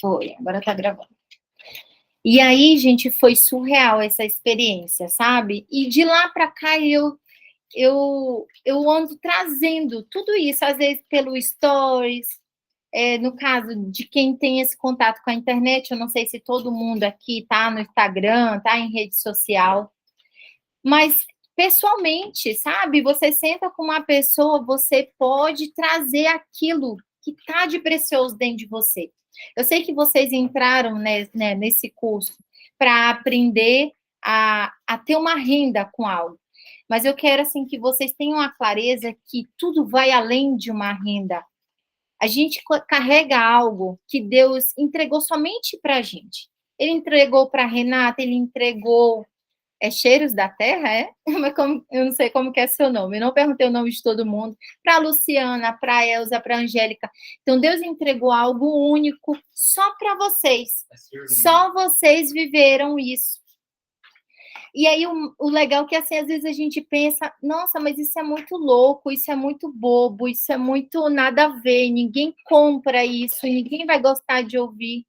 Foi, agora tá gravando. E aí, gente, foi surreal essa experiência, sabe? E de lá para cá eu ando trazendo tudo isso, às vezes pelo Stories, no caso de quem tem esse contato com a internet, eu não sei se todo mundo aqui tá no Instagram, tá em rede social, mas pessoalmente, sabe? Você senta com uma pessoa, você pode trazer aquilo que tá de precioso dentro de você. Eu sei que vocês entraram nesse curso para aprender a ter uma renda com algo. Mas eu quero assim que vocês tenham a clareza que tudo vai além de uma renda. A gente carrega algo que Deus entregou somente para a gente. Ele entregou para a Renata, ele entregou Cheiros da Terra, é? Mas eu não sei como que é seu nome. Eu não perguntei o nome de todo mundo. Para a Luciana, para a Elza, para a Angélica. Então, Deus entregou algo único só para vocês. Só vocês viveram isso. E aí, o legal é que, assim, às vezes a gente pensa, nossa, mas isso é muito louco, isso é muito bobo, isso é muito nada a ver, ninguém compra isso, ninguém vai gostar de ouvir.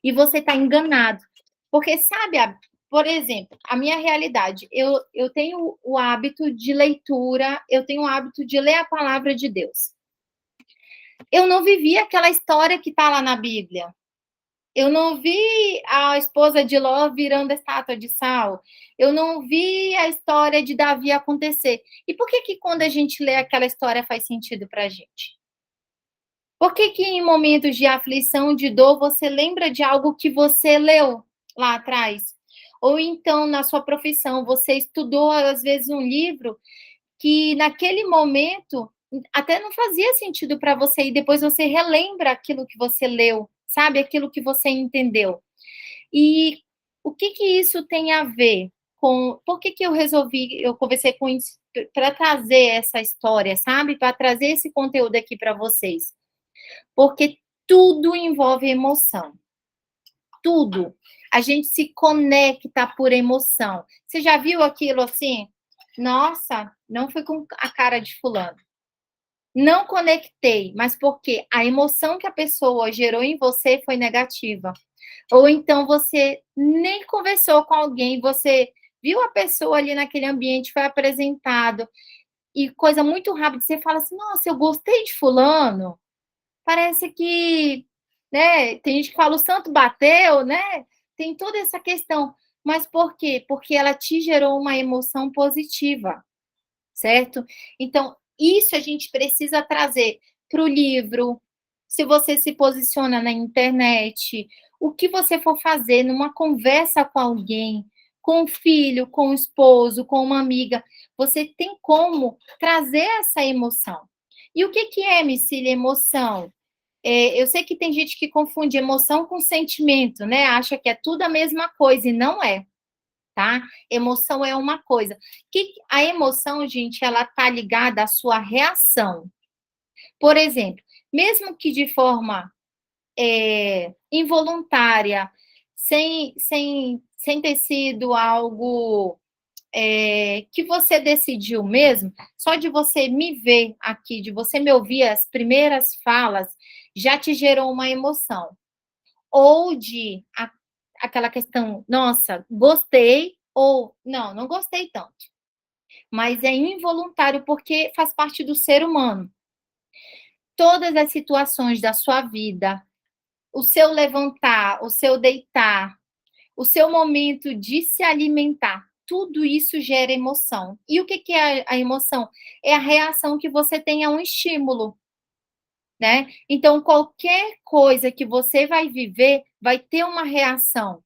E você está enganado. Porque, sabe, por exemplo, a minha realidade, eu tenho o hábito de leitura, eu tenho o hábito de ler a palavra de Deus. Eu não vivi aquela história que está lá na Bíblia. Eu não vi a esposa de Ló virando a estátua de sal. Eu não vi a história de Davi acontecer. E por que quando a gente lê aquela história faz sentido para a gente? Por que em momentos de aflição, de dor, você lembra de algo que você leu lá atrás? Ou então, na sua profissão, você estudou, às vezes, um livro que, naquele momento, até não fazia sentido para você, e depois você relembra aquilo que você leu, sabe? Aquilo que você entendeu. E o que isso tem a ver com... Por que eu conversei com isso para trazer essa história, sabe? Para trazer esse conteúdo aqui para vocês. Porque tudo envolve emoção. Tudo. A gente se conecta por emoção. Você já viu aquilo assim? Nossa, não fui com a cara de fulano. Não conectei, mas porque a emoção que a pessoa gerou em você foi negativa. Ou então você nem conversou com alguém, você viu a pessoa ali naquele ambiente, foi apresentado, e coisa muito rápida, você fala assim, nossa, eu gostei de fulano. Parece que, né, tem gente que fala o santo bateu, né? Tem toda essa questão. Mas por quê? Porque ela te gerou uma emoção positiva, certo? Então, isso a gente precisa trazer para o livro, se você se posiciona na internet, o que você for fazer numa conversa com alguém, com o filho, com o esposo, com uma amiga, você tem como trazer essa emoção. E o que é, Micília, emoção? Eu sei que tem gente que confunde emoção com sentimento, né? Acha que é tudo a mesma coisa, e não é, tá? Emoção é uma coisa. A emoção, gente, ela tá ligada à sua reação. Por exemplo, mesmo que de forma involuntária, sem ter sido algo que você decidiu mesmo, só de você me ver aqui, de você me ouvir as primeiras falas, já te gerou uma emoção. Ou aquela questão, nossa, gostei, ou não gostei tanto. Mas é involuntário porque faz parte do ser humano. Todas as situações da sua vida, o seu levantar, o seu deitar, o seu momento de se alimentar, tudo isso gera emoção. E o que é a emoção? É a reação que você tem a um estímulo, né? Então, qualquer coisa que você vai viver vai ter uma reação.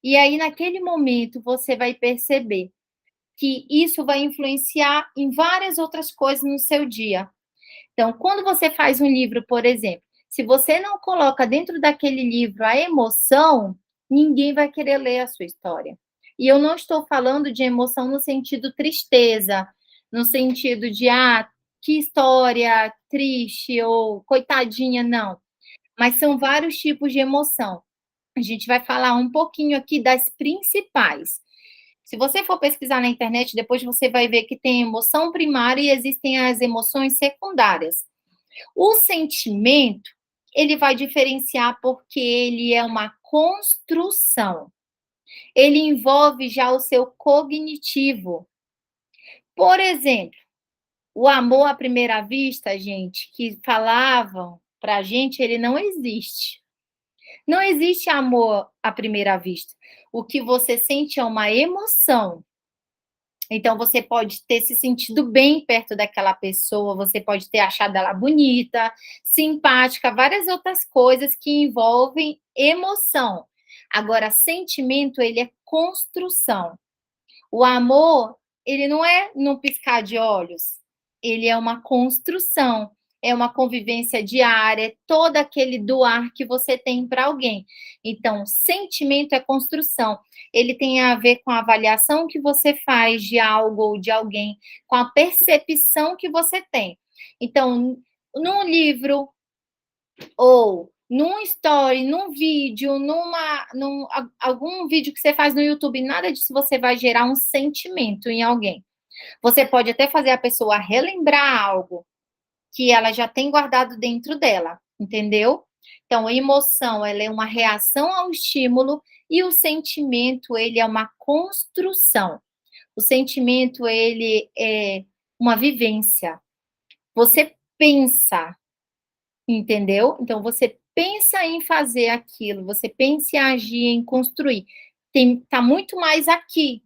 E aí, naquele momento, você vai perceber que isso vai influenciar em várias outras coisas no seu dia. Então, quando você faz um livro, por exemplo, se você não coloca dentro daquele livro a emoção, ninguém vai querer ler a sua história. E eu não estou falando de emoção no sentido tristeza, no sentido de, que história triste ou coitadinha, não. Mas são vários tipos de emoção. A gente vai falar um pouquinho aqui das principais. Se você for pesquisar na internet, depois você vai ver que tem emoção primária e existem as emoções secundárias. O sentimento, ele vai diferenciar porque ele é uma construção. Ele envolve já o seu cognitivo. Por exemplo, o amor à primeira vista, gente, que falavam pra gente, ele não existe. Não existe amor à primeira vista. O que você sente é uma emoção. Então, você pode ter se sentido bem perto daquela pessoa, você pode ter achado ela bonita, simpática, várias outras coisas que envolvem emoção. Agora, sentimento, ele é construção. O amor, ele não é num piscar de olhos, ele é uma construção, é uma convivência diária, é todo aquele doar que você tem para alguém. Então, sentimento é construção. Ele tem a ver com a avaliação que você faz de algo ou de alguém, com a percepção que você tem. Então, num livro ou num story, num vídeo, algum vídeo que você faz no YouTube, nada disso você vai gerar um sentimento em alguém. Você pode até fazer a pessoa relembrar algo que ela já tem guardado dentro dela, entendeu? Então, a emoção, ela é uma reação ao estímulo e o sentimento, ele é uma construção. O sentimento, ele é uma vivência. Você pensa, entendeu? Então, você pensa em fazer aquilo, você pensa em agir, em construir. Tá muito mais aqui.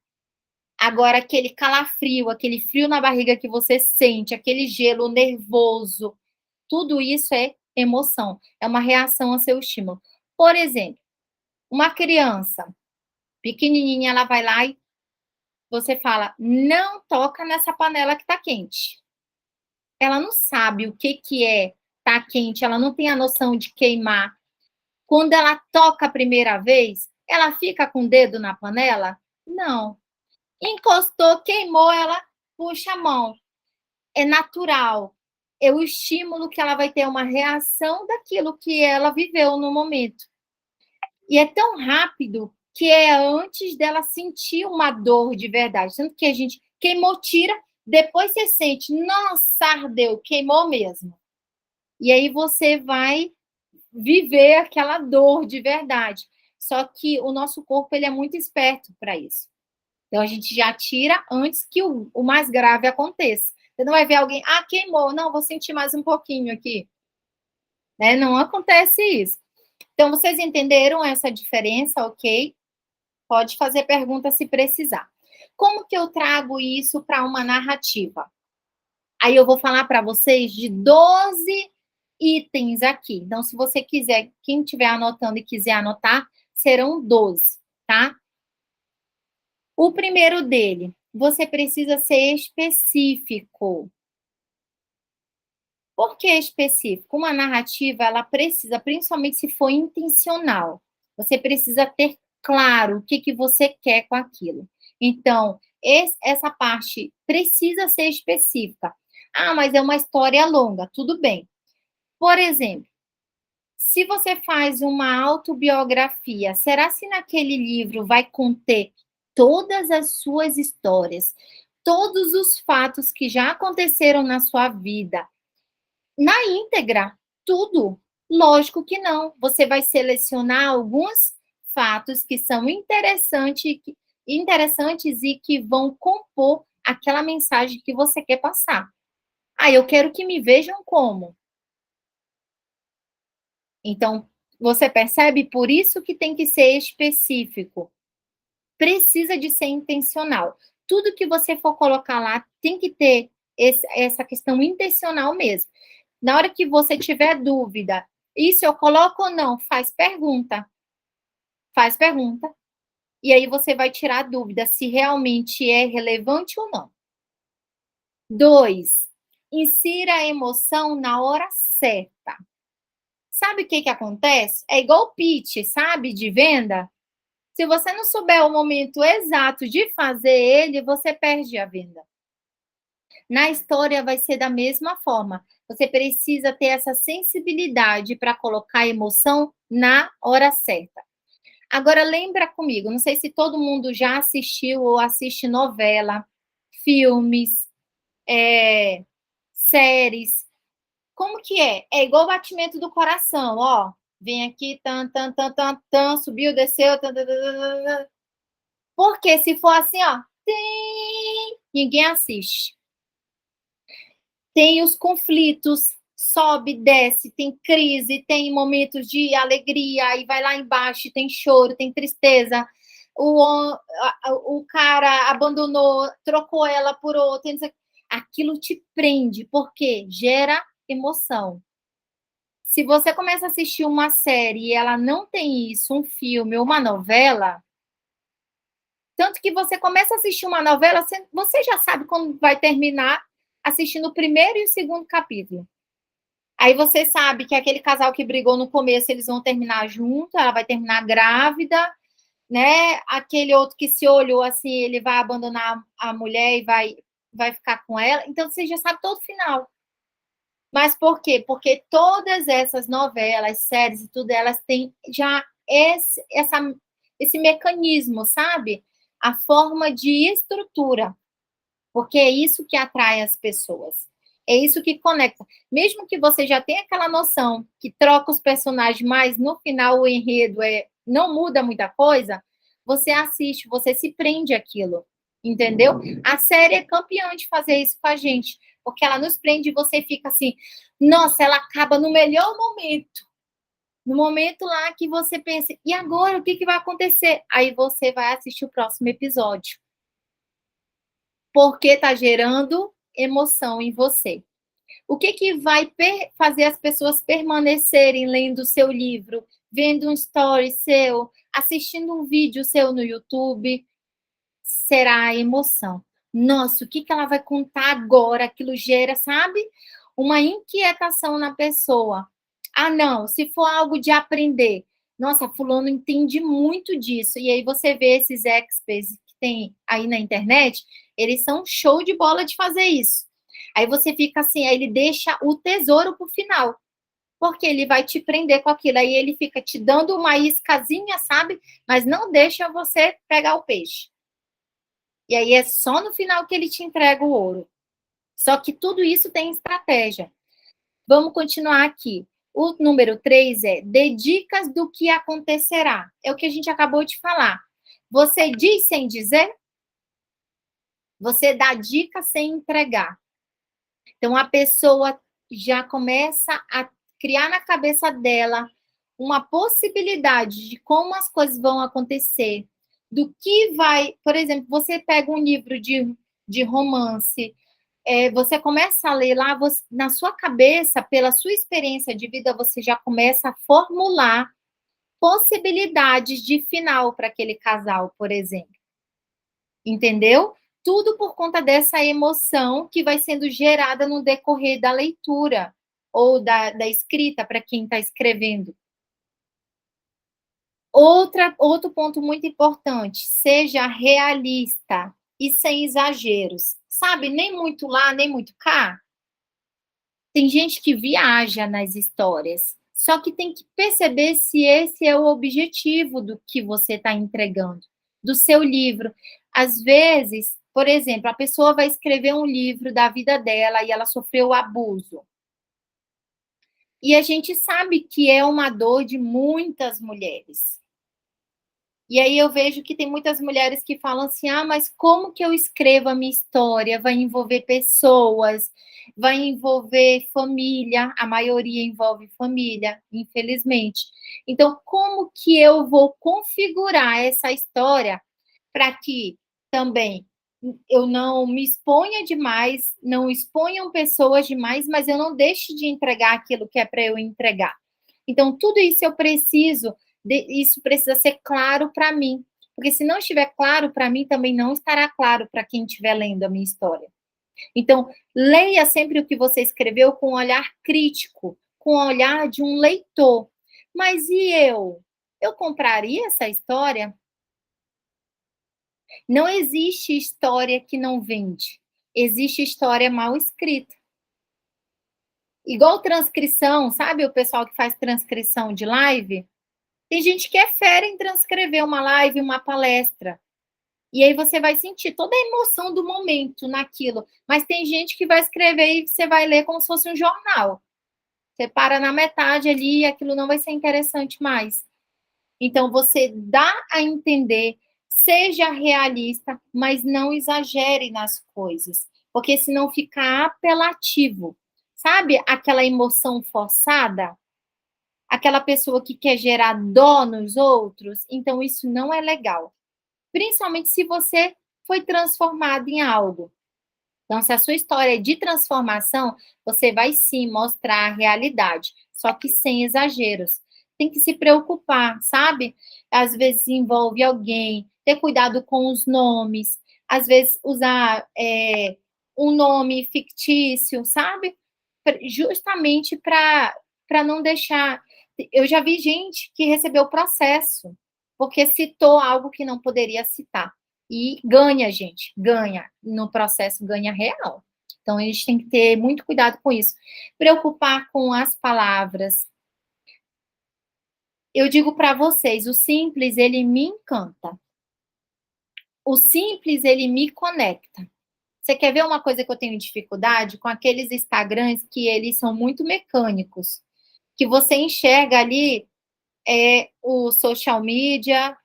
Agora, aquele calafrio, aquele frio na barriga que você sente, aquele gelo nervoso, tudo isso é emoção, é uma reação ao seu estímulo. Por exemplo, uma criança pequenininha, ela vai lá e você fala, não toca nessa panela que está quente. Ela não sabe o que é tá quente, ela não tem a noção de queimar. Quando ela toca a primeira vez, ela fica com o dedo na panela? Não. Encostou, queimou, ela puxa a mão. É natural. É o estímulo que ela vai ter uma reação daquilo que ela viveu no momento. E é tão rápido que é antes dela sentir uma dor de verdade. Tanto que a gente queimou, tira, depois você sente, nossa, ardeu, queimou mesmo. E aí você vai viver aquela dor de verdade. Só que o nosso corpo ele é muito esperto para isso. Então a gente já tira antes que o mais grave aconteça. Você não vai ver alguém, queimou, não, vou sentir mais um pouquinho aqui. Né? Não acontece isso. Então vocês entenderam essa diferença, ok? Pode fazer pergunta se precisar. Como que eu trago isso para uma narrativa? Aí eu vou falar para vocês de 12 itens aqui. Então, se você quiser, quem estiver anotando e quiser anotar, serão 12, tá? O primeiro dele, você precisa ser específico. Por que específico? Uma narrativa, ela precisa, principalmente se for intencional, você precisa ter claro o que você quer com aquilo. Então, essa parte precisa ser específica. Mas é uma história longa, tudo bem. Por exemplo, se você faz uma autobiografia, será se naquele livro vai conter todas as suas histórias, todos os fatos que já aconteceram na sua vida, na íntegra, tudo? Lógico que não. Você vai selecionar alguns fatos que são interessantes e que vão compor aquela mensagem que você quer passar. Eu quero que me vejam como. Então, você percebe? Por isso que tem que ser específico. Precisa de ser intencional. Tudo que você for colocar lá tem que ter essa questão intencional mesmo. Na hora que você tiver dúvida, isso eu coloco ou não? Faz pergunta. Faz pergunta. E aí você vai tirar a dúvida se realmente é relevante ou não. 2, insira a emoção na hora certa. Sabe o que acontece? É igual pitch, sabe, de venda? Se você não souber o momento exato de fazer ele, você perde a venda. Na história vai ser da mesma forma. Você precisa ter essa sensibilidade para colocar a emoção na hora certa. Agora, lembra comigo, não sei se todo mundo já assistiu ou assiste novela, filmes, séries. Como que é? É igual o batimento do coração, ó. Vem aqui, tan, tan, tan, tan, tan, subiu, desceu, tan, tan, tan, tan, tan. Porque se for assim, ó, ninguém assiste. Tem os conflitos, sobe, desce, tem crise, tem momentos de alegria, aí vai lá embaixo, tem choro, tem tristeza. O cara abandonou, trocou ela por outra. Aquilo te prende, porque gera emoção. Se você começa a assistir uma série e ela não tem isso, um filme ou uma novela, tanto que você começa a assistir uma novela, você já sabe quando vai terminar assistindo o primeiro e o segundo capítulo. Aí você sabe que aquele casal que brigou no começo, eles vão terminar junto, ela vai terminar grávida, né? Aquele outro que se olhou assim, ele vai abandonar a mulher e vai ficar com ela. Então você já sabe todo o final. Mas por quê? Porque todas essas novelas, séries e tudo, elas têm já esse mecanismo, sabe? A forma de estrutura. Porque é isso que atrai as pessoas. É isso que conecta. Mesmo que você já tenha aquela noção que troca os personagens, mas no final o enredo não muda muita coisa, você assiste, você se prende àquilo. Entendeu? A série é campeã de fazer isso com a gente, porque ela nos prende e você fica assim, nossa, ela acaba no melhor momento. No momento lá que você pensa, e agora o que vai acontecer? Aí você vai assistir o próximo episódio. Porque está gerando emoção em você. O que vai fazer as pessoas permanecerem lendo o seu livro, vendo um story seu, assistindo um vídeo seu no YouTube? Será a emoção. Nossa, o que ela vai contar agora? Aquilo gera, sabe? Uma inquietação na pessoa. Ah, não, se for algo de aprender. Nossa, fulano entende muito disso. E aí você vê esses experts que tem aí na internet, eles são show de bola de fazer isso. Aí você fica assim, aí ele deixa o tesouro pro final. Porque ele vai te prender com aquilo. Aí ele fica te dando uma iscazinha, sabe? Mas não deixa você pegar o peixe. E aí é só no final que ele te entrega o ouro. Só que tudo isso tem estratégia. Vamos continuar aqui. O número 3 é dê dicas do que acontecerá. É o que a gente acabou de falar. Você diz sem dizer? Você dá dica sem entregar. Então a pessoa já começa a criar na cabeça dela uma possibilidade de como as coisas vão acontecer, do que vai, por exemplo, você pega um livro de romance, você começa a ler lá, na sua cabeça, pela sua experiência de vida, você já começa a formular possibilidades de final para aquele casal, por exemplo. Entendeu? Tudo por conta dessa emoção que vai sendo gerada no decorrer da leitura ou da escrita para quem está escrevendo. Outro ponto muito importante, seja realista e sem exageros. Sabe, nem muito lá, nem muito cá. Tem gente que viaja nas histórias, só que tem que perceber se esse é o objetivo do que você está entregando, do seu livro. Às vezes, por exemplo, a pessoa vai escrever um livro da vida dela e ela sofreu abuso. E a gente sabe que é uma dor de muitas mulheres. E aí eu vejo que tem muitas mulheres que falam assim, mas como que eu escrevo a minha história? Vai envolver pessoas, vai envolver família, a maioria envolve família, infelizmente. Então, como que eu vou configurar essa história para que também eu não me exponha demais, não exponham pessoas demais, mas eu não deixe de entregar aquilo que é para eu entregar. Então, tudo isso eu preciso, isso precisa ser claro para mim. Porque se não estiver claro para mim, também não estará claro para quem estiver lendo a minha história. Então, leia sempre o que você escreveu com um olhar crítico, com o olhar de um leitor. Mas e eu? Eu compraria essa história? Não existe história que não vende. Existe história mal escrita. Igual transcrição, sabe o pessoal que faz transcrição de live? Tem gente que é fera em transcrever uma live, uma palestra. E aí você vai sentir toda a emoção do momento naquilo. Mas tem gente que vai escrever e você vai ler como se fosse um jornal. Você para na metade ali e aquilo não vai ser interessante mais. Então, você dá a entender, seja realista, mas não exagere nas coisas, porque senão fica apelativo. Sabe aquela emoção forçada? Aquela pessoa que quer gerar dó nos outros? Então, isso não é legal. Principalmente se você foi transformado em algo. Então, se a sua história é de transformação, você vai sim mostrar a realidade, só que sem exageros. Tem que se preocupar, sabe? Às vezes envolve alguém, ter cuidado com os nomes, às vezes usar um nome fictício, sabe? Justamente para não deixar. Eu já vi gente que recebeu processo porque citou algo que não poderia citar. E ganha, gente, ganha. No processo, ganha real. Então, a gente tem que ter muito cuidado com isso. Preocupar com as palavras. Eu digo para vocês, o simples, ele me encanta. O simples, ele me conecta. Você quer ver uma coisa que eu tenho dificuldade? Com aqueles Instagrams que eles são muito mecânicos. Que você enxerga ali o social media,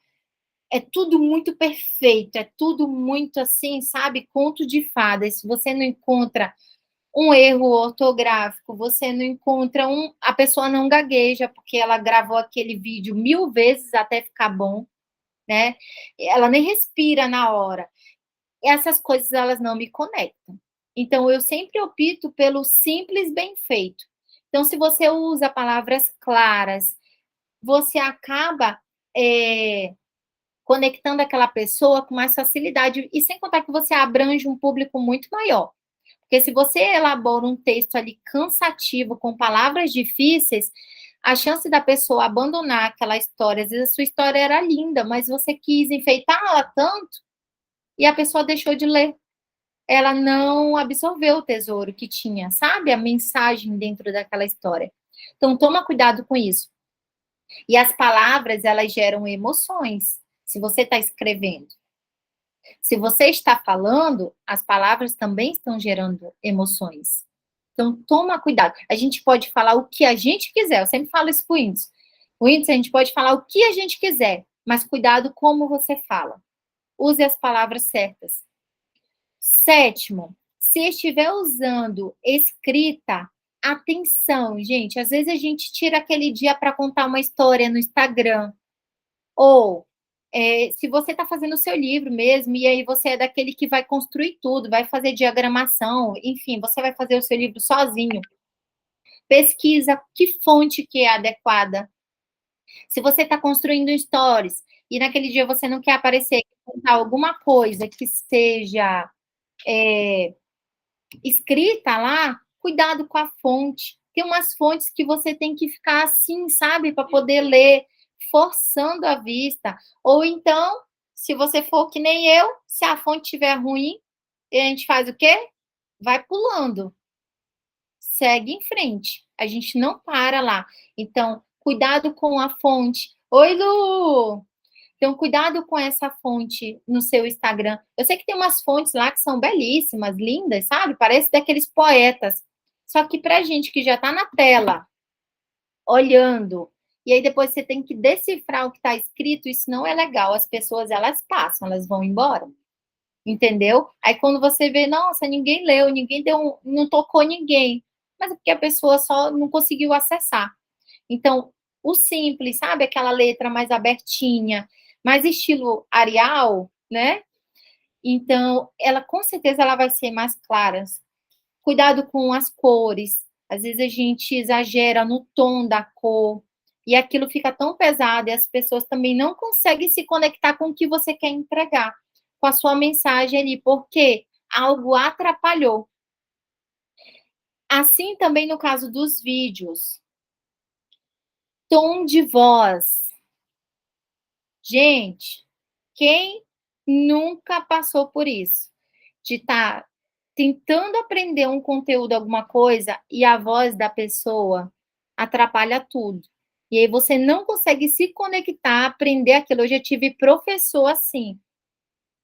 é tudo muito perfeito, é tudo muito assim, sabe? Conto de fadas. Se você não encontra um erro ortográfico, você não encontra a pessoa não gagueja, porque ela gravou aquele vídeo 1000 vezes até ficar bom, né? Ela nem respira na hora. Essas coisas, elas não me conectam. Então, eu sempre opto pelo simples bem feito. Então, se você usa palavras claras, você acaba conectando aquela pessoa com mais facilidade, e sem contar que você abrange um público muito maior. Porque se você elabora um texto ali cansativo, com palavras difíceis, a chance da pessoa abandonar aquela história, às vezes a sua história era linda, mas você quis enfeitá-la tanto, e a pessoa deixou de ler. Ela não absorveu o tesouro que tinha, sabe? A mensagem dentro daquela história. Então, toma cuidado com isso. E as palavras, elas geram emoções, se você está escrevendo. Se você está falando, as palavras também estão gerando emoções. Então, toma cuidado. A gente pode falar o que a gente quiser. Eu sempre falo isso para o Whindersson. O Whindersson, a gente pode falar o que a gente quiser, mas cuidado como você fala. Use as palavras certas. Sétimo, se estiver usando escrita, atenção, gente. Às vezes a gente tira aquele dia para contar uma história no Instagram. Ou se você está fazendo o seu livro mesmo, e aí você é daquele que vai construir tudo, vai fazer diagramação, enfim, você vai fazer o seu livro sozinho. Pesquisa que fonte que é adequada. Se você está construindo stories e naquele dia você não quer aparecer, contar alguma coisa que seja escrita lá, cuidado com a fonte. Tem umas fontes que você tem que ficar assim, sabe, para poder ler, forçando a vista. Ou então, se você for que nem eu, se a fonte estiver ruim, a gente faz o quê? Vai pulando. Segue em frente. A gente não para lá. Então, cuidado com a fonte. Oi, Lu! Então, cuidado com essa fonte no seu Instagram. Eu sei que tem umas fontes lá que são belíssimas, lindas, sabe? Parece daqueles poetas. Só que para gente que já está na tela, olhando, e aí depois você tem que decifrar o que está escrito, isso não é legal. As pessoas, elas passam, elas vão embora. Entendeu? Aí quando você vê, nossa, ninguém leu, ninguém deu, não tocou ninguém. Mas é porque a pessoa só não conseguiu acessar. Então, o simples, sabe? Aquela letra mais abertinha, mais estilo Arial, né? Então, ela com certeza ela vai ser mais clara. Cuidado com as cores. Às vezes a gente exagera no tom da cor e aquilo fica tão pesado e as pessoas também não conseguem se conectar com o que você quer entregar, com a sua mensagem ali, porque algo atrapalhou. Assim também no caso dos vídeos. Tom de voz. Gente, quem nunca passou por isso? De estar tentando aprender um conteúdo, alguma coisa, e a voz da pessoa atrapalha tudo. E aí você não consegue se conectar, aprender aquilo. Eu já tive professor assim,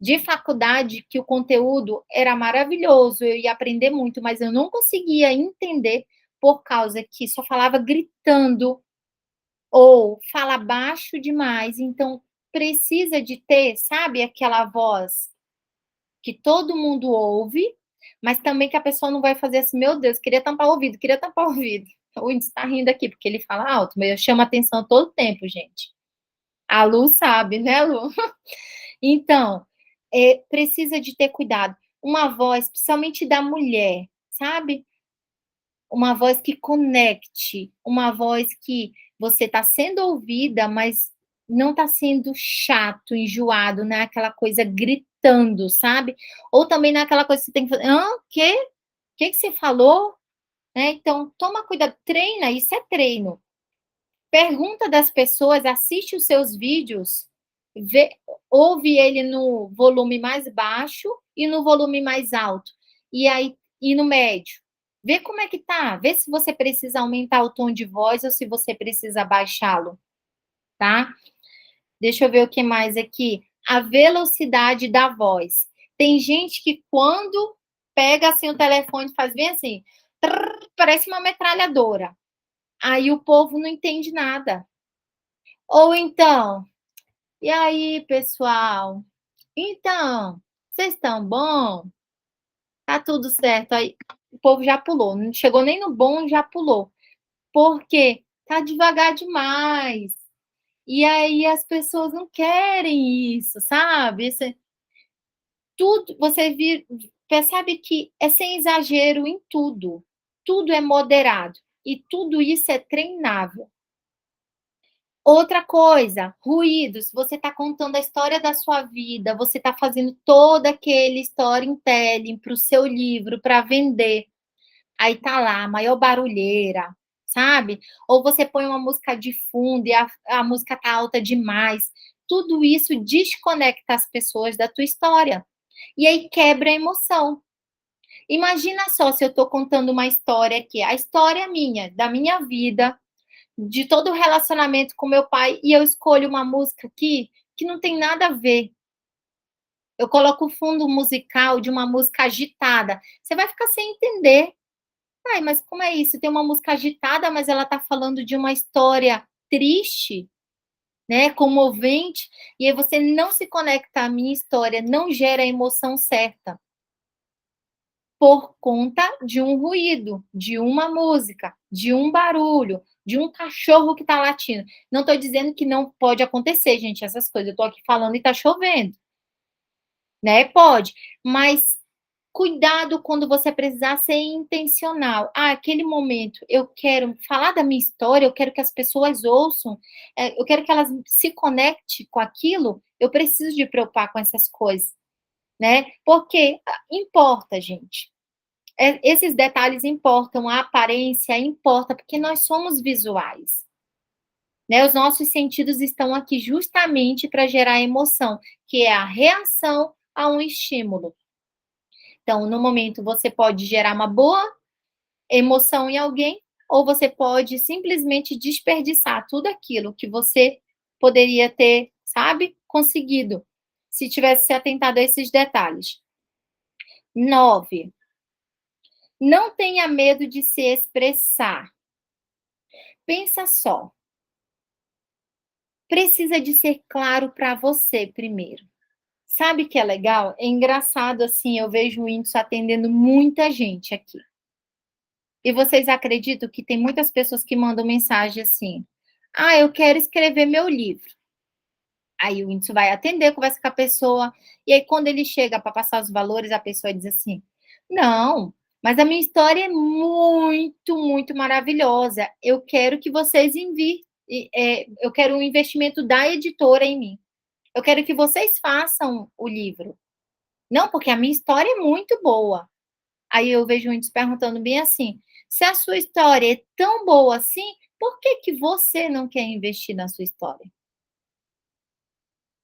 de faculdade, que o conteúdo era maravilhoso, eu ia aprender muito, mas eu não conseguia entender por causa que só falava gritando ou fala baixo demais, então precisa de ter, sabe, aquela voz que todo mundo ouve, mas também que a pessoa não vai fazer assim: "Meu Deus, queria tampar o ouvido, queria tampar o ouvido". O índice está rindo aqui, porque ele fala alto, mas eu chamo atenção todo tempo, gente. A Lu sabe, né, Lu? Então, precisa de ter cuidado. Uma voz, principalmente da mulher, sabe? Uma voz que conecte, uma voz que você está sendo ouvida, mas não está sendo chato, enjoado, não é aquela coisa gritando, sabe? Ou também não é aquela coisa que você tem que fazer, hã? Quê? Que você falou? Né? Então, toma cuidado, treina, isso é treino. Pergunta das pessoas, assiste os seus vídeos, vê, ouve ele no volume mais baixo e no volume mais alto. E aí, e no médio. Vê como é que tá. Vê se você precisa aumentar o tom de voz ou se você precisa baixá-lo, tá? Deixa eu ver o que mais aqui. A velocidade da voz. Tem gente que quando pega assim o telefone faz bem assim, trrr, parece uma metralhadora. Aí o povo não entende nada. Ou então, e aí, pessoal? Então, vocês estão bom? Tá tudo certo. Aí o povo já pulou, não chegou nem no bom, já pulou. Porque tá devagar demais. E aí as pessoas não querem isso, sabe? Tudo, percebe que é sem exagero em tudo. Tudo é moderado. E tudo isso é treinável. Outra coisa, ruídos. Você está contando a história da sua vida, você está fazendo toda aquele storytelling para o seu livro, para vender. Aí tá lá, a maior barulheira, sabe? Ou você põe uma música de fundo e a música tá alta demais. Tudo isso desconecta as pessoas da tua história. E aí quebra a emoção. Imagina só se eu estou contando uma história aqui, a história minha, da minha vida, de todo o relacionamento com meu pai, e eu escolho uma música aqui que não tem nada a ver. Eu coloco o fundo musical de uma música agitada. Você vai ficar sem entender. Ai, mas como é isso? Tem uma música agitada, mas ela está falando de uma história triste, né? Comovente, e aí você não se conecta à minha história, não gera a emoção certa. Por conta de um ruído, de uma música, de um barulho, de um cachorro que está latindo. Não estou dizendo que não pode acontecer, gente, essas coisas. Eu estou aqui falando e está chovendo, né? Pode, mas cuidado quando você precisar ser intencional. Ah, aquele momento eu quero falar da minha história, eu quero que as pessoas ouçam, eu quero que elas se conectem com aquilo. Eu preciso de preocupar com essas coisas, né? Porque importa, gente. Esses detalhes importam, a aparência importa, porque nós somos visuais. Né? Os nossos sentidos estão aqui justamente para gerar emoção, que é a reação a um estímulo. Então, no momento, você pode gerar uma boa emoção em alguém, ou você pode simplesmente desperdiçar tudo aquilo que você poderia ter, sabe, conseguido, se tivesse se atentado a esses detalhes. 9. Não tenha medo de se expressar. Pensa só. Precisa de ser claro para você primeiro. Sabe o que é legal? É engraçado, assim, eu vejo o Whindersson atendendo muita gente aqui. E vocês acreditam que tem muitas pessoas que mandam mensagem assim: ah, eu quero escrever meu livro. Aí o Whindersson vai atender, conversa com a pessoa, e aí quando ele chega para passar os valores, a pessoa diz assim: não, mas a minha história é muito, muito maravilhosa. Eu quero que vocês enviem, eu quero um investimento da editora em mim. Eu quero que vocês façam o livro. Não, porque a minha história é muito boa. Aí eu vejo muitos perguntando bem assim: se a sua história é tão boa assim, por que que você não quer investir na sua história?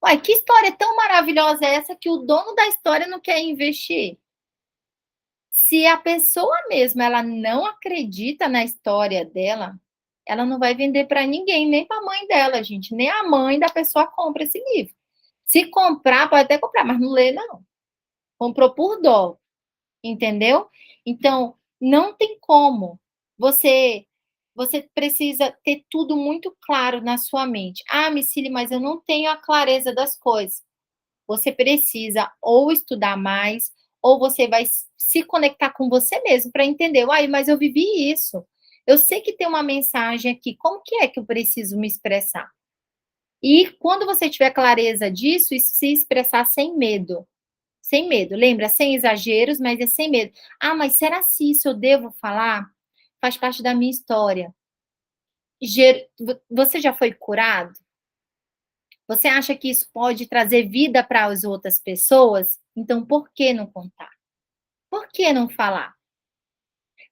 Uai, que história tão maravilhosa é essa que o dono da história não quer investir? Se a pessoa mesma ela não acredita na história dela, ela não vai vender para ninguém, nem para a mãe dela, gente. Nem a mãe da pessoa compra esse livro. Se comprar, pode até comprar, mas não lê, não. Comprou por dó, entendeu? Então, não tem como Você precisa ter tudo muito claro na sua mente. Ah, Micília, mas eu não tenho a clareza das coisas. Você precisa ou estudar mais, ou você vai se conectar com você mesmo para entender. Uai, mas eu vivi isso. Eu sei que tem uma mensagem aqui. Como que é que eu preciso me expressar? E quando você tiver clareza disso, se expressar sem medo. Sem medo. Lembra? Sem exageros, mas é sem medo. Ah, mas será se isso eu devo falar? Faz parte da minha história. Você já foi curado? Você acha que isso pode trazer vida para as outras pessoas? Então, por que não contar? Por que não falar?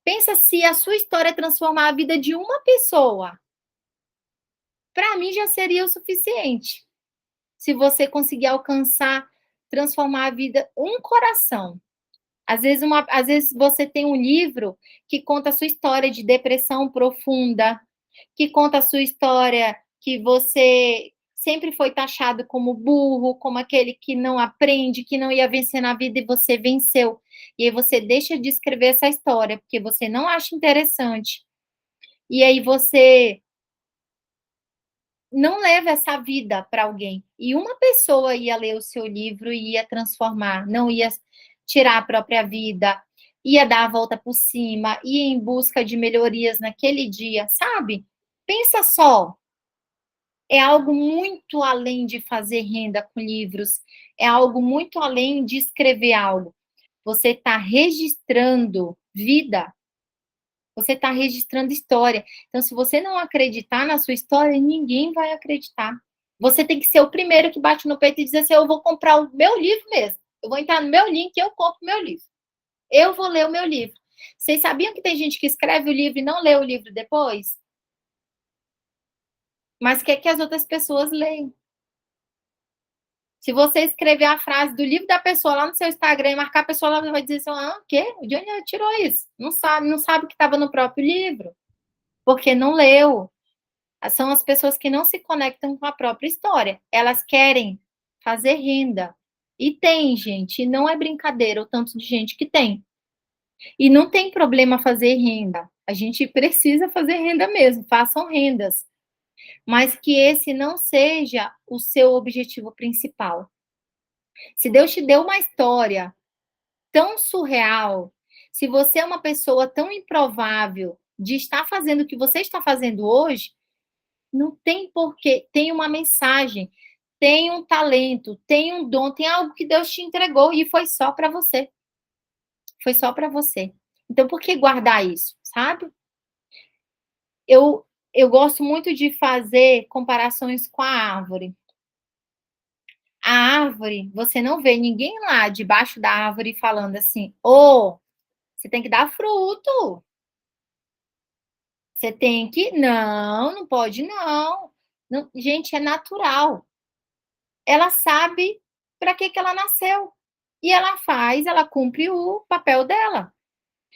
Pensa se a sua história transformar a vida de uma pessoa. Para mim já seria o suficiente. Se você conseguir alcançar, transformar a vida, um coração. Às vezes você tem um livro que conta a sua história de depressão profunda, que conta a sua história que você sempre foi taxado como burro, como aquele que não aprende, que não ia vencer na vida e você venceu. E aí você deixa de escrever essa história porque você não acha interessante. E aí você não leva essa vida para alguém. E uma pessoa ia ler o seu livro e ia transformar, não ia tirar a própria vida, ia dar a volta por cima, ia em busca de melhorias naquele dia, sabe? Pensa só, é algo muito além de fazer renda com livros, é algo muito além de escrever algo. Você está registrando vida, você está registrando história. Então, se você não acreditar na sua história, ninguém vai acreditar. Você tem que ser o primeiro que bate no peito e diz assim: eu vou comprar o meu livro mesmo. Eu vou entrar no meu link e eu compro o meu livro. Eu vou ler o meu livro. Vocês sabiam que tem gente que escreve o livro e não lê o livro depois? Mas quer que as outras pessoas leiam. Se você escrever a frase do livro da pessoa lá no seu Instagram e marcar a pessoa, ela vai dizer assim: ah, o quê? De onde ela tirou isso? Não sabe que estava no próprio livro. Porque não leu. São as pessoas que não se conectam com a própria história. Elas querem fazer renda. E tem, gente, e não é brincadeira o tanto de gente que tem. E não tem problema fazer renda. A gente precisa fazer renda mesmo, façam rendas. Mas que esse não seja o seu objetivo principal. Se Deus te deu uma história tão surreal, se você é uma pessoa tão improvável de estar fazendo o que você está fazendo hoje, não tem porquê, tem uma mensagem, tem um talento, tem um dom, tem algo que Deus te entregou e foi só para você. Foi só para você. Então, por que guardar isso, sabe? Eu gosto muito de fazer comparações com a árvore. A árvore, você não vê ninguém lá debaixo da árvore falando assim: ô, oh, você tem que dar fruto. Você tem que. Não, não pode, não. Não. Gente, é natural. Ela sabe para que ela nasceu. E ela cumpre o papel dela.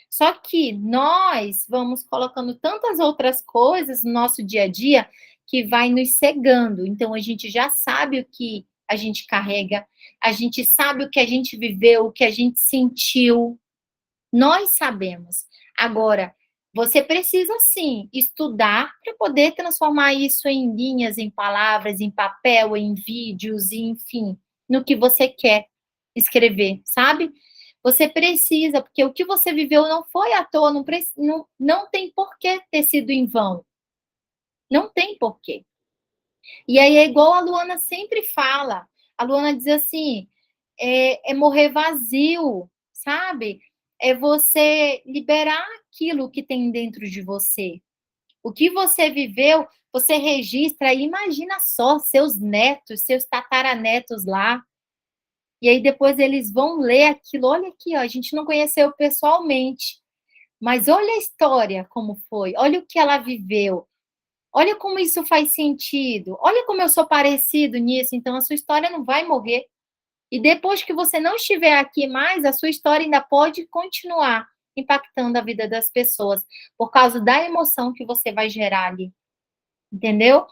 Só que nós vamos colocando tantas outras coisas no nosso dia a dia que vai nos cegando. Então a gente já sabe o que a gente carrega, a gente sabe o que a gente viveu, o que a gente sentiu. Nós sabemos. Agora, você precisa sim estudar para poder transformar isso em linhas, em palavras, em papel, em vídeos, enfim, no que você quer escrever, sabe? Você precisa, porque o que você viveu não foi à toa, não tem por que ter sido em vão. Não tem porquê. E aí é igual a Luana sempre fala. A Luana diz assim: é morrer vazio, sabe? É você liberar aquilo que tem dentro de você. O que você viveu, você registra e imagina só seus netos, seus tataranetos lá. E aí depois eles vão ler aquilo. Olha aqui, ó, a gente não conheceu pessoalmente, mas olha a história como foi, olha o que ela viveu. Olha como isso faz sentido. Olha como eu sou parecido nisso. Então a sua história não vai morrer. E depois que você não estiver aqui mais, a sua história ainda pode continuar impactando a vida das pessoas por causa da emoção que você vai gerar ali. Entendeu?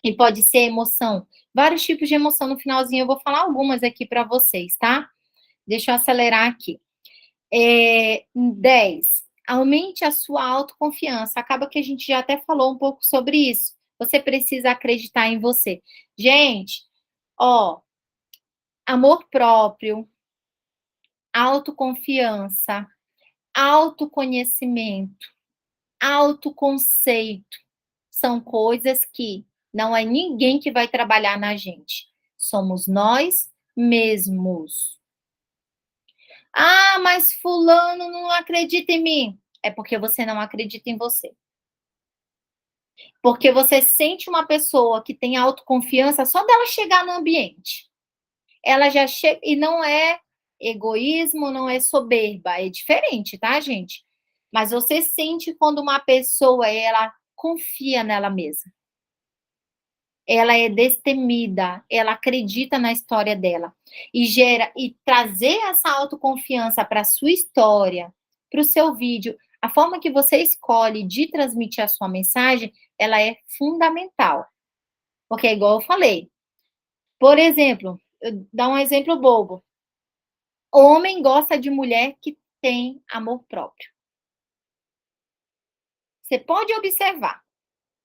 E pode ser emoção, vários tipos de emoção. No finalzinho eu vou falar algumas aqui para vocês, tá? Deixa eu acelerar aqui. 10. Aumente a sua autoconfiança. Acaba que a gente já até falou um pouco sobre isso. Você precisa acreditar em você. Gente, ó, amor próprio, autoconfiança, autoconhecimento, autoconceito, são coisas que não é ninguém que vai trabalhar na gente. Somos nós mesmos. Ah, mas fulano não acredita em mim. É porque você não acredita em você. Porque você sente uma pessoa que tem autoconfiança só dela chegar no ambiente. Ela já chega, e não é egoísmo, não é soberba, é diferente, tá, gente? Mas você sente quando uma pessoa, ela confia nela mesma. Ela é destemida, ela acredita na história dela e trazer essa autoconfiança para a sua história, para o seu vídeo, a forma que você escolhe de transmitir a sua mensagem, ela é fundamental. Porque é igual eu falei. Por exemplo, eu dar um exemplo bobo. Homem gosta de mulher que tem amor próprio. Você pode observar.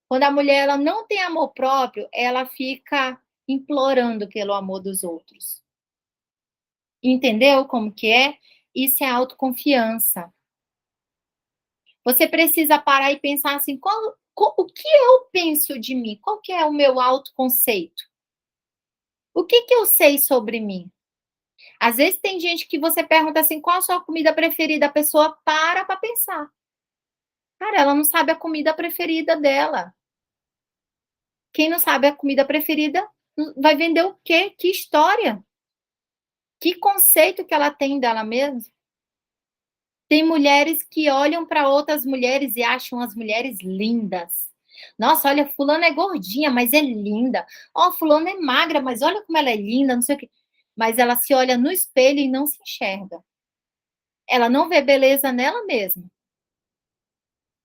Quando a mulher ela não tem amor próprio, ela fica implorando pelo amor dos outros. Entendeu como que é? Isso é autoconfiança. Você precisa parar e pensar assim, o que eu penso de mim? Qual que é o meu autoconceito? O que eu sei sobre mim? Às vezes tem gente que você pergunta assim, qual a sua comida preferida? A pessoa para pensar. Cara, ela não sabe a comida preferida dela. Quem não sabe a comida preferida vai vender o quê? Que história? Que conceito que ela tem dela mesma? Tem mulheres que olham para outras mulheres e acham as mulheres lindas. Nossa, olha, fulana é gordinha, mas é linda. Ó, oh, fulana é magra, mas olha como ela é linda, não sei o quê. Mas ela se olha no espelho e não se enxerga. Ela não vê beleza nela mesma.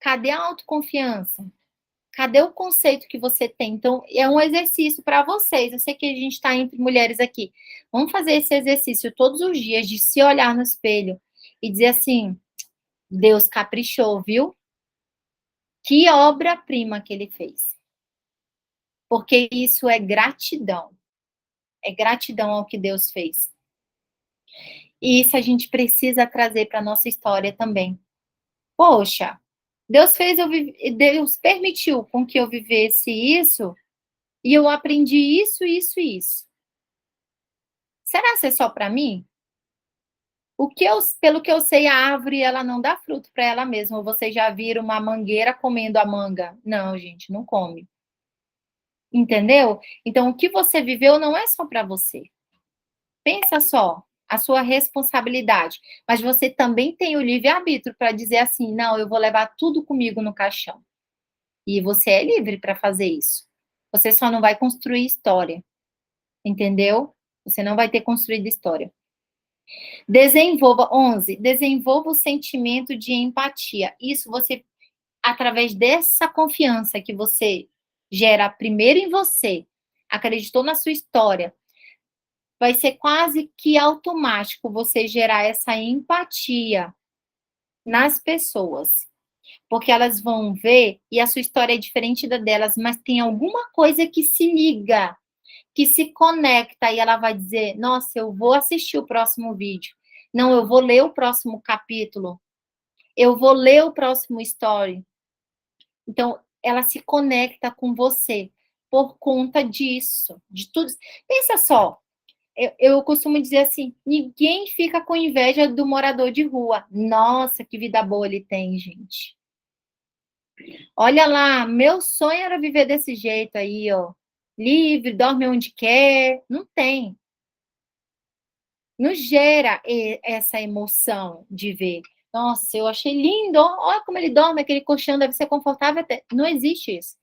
Cadê a autoconfiança? Cadê o conceito que você tem? Então, é um exercício para vocês. Eu sei que a gente está entre mulheres aqui. Vamos fazer esse exercício todos os dias de se olhar no espelho e dizer assim: Deus caprichou, viu? Que obra-prima que ele fez. Porque isso é gratidão. É gratidão ao que Deus fez. E isso a gente precisa trazer para a nossa história também. Poxa, Deus fez Deus permitiu com que eu vivesse isso e eu aprendi isso, isso e isso. Será que é só para mim? Pelo que eu sei, a árvore ela não dá fruto para ela mesma. Ou vocês já viram uma mangueira comendo a manga? Não, gente, não come. Entendeu? Então, o que você viveu não é só para você. Pensa só, a sua responsabilidade. Mas você também tem o livre-arbítrio para dizer assim: não, eu vou levar tudo comigo no caixão. E você é livre para fazer isso. Você só não vai construir história. Entendeu? Você não vai ter construído história. Desenvolva o sentimento de empatia. Isso você, através dessa confiança que você gera primeiro em você, acreditou na sua história, vai ser quase que automático você gerar essa empatia nas pessoas. Porque elas vão ver, e a sua história é diferente da delas, mas tem alguma coisa que se liga, que se conecta, e ela vai dizer: nossa, eu vou assistir o próximo vídeo. Não, eu vou ler o próximo capítulo. Eu vou ler o próximo story. Então, ela se conecta com você por conta disso, de tudo. Pensa só, eu costumo dizer assim: ninguém fica com inveja do morador de rua. Nossa, que vida boa ele tem, gente. Olha lá, meu sonho era viver desse jeito aí, ó. Livre, dorme onde quer. Não tem. Não gera essa emoção de ver. Nossa, eu achei lindo. Olha como ele dorme, aquele colchão deve ser confortável até. Não existe isso.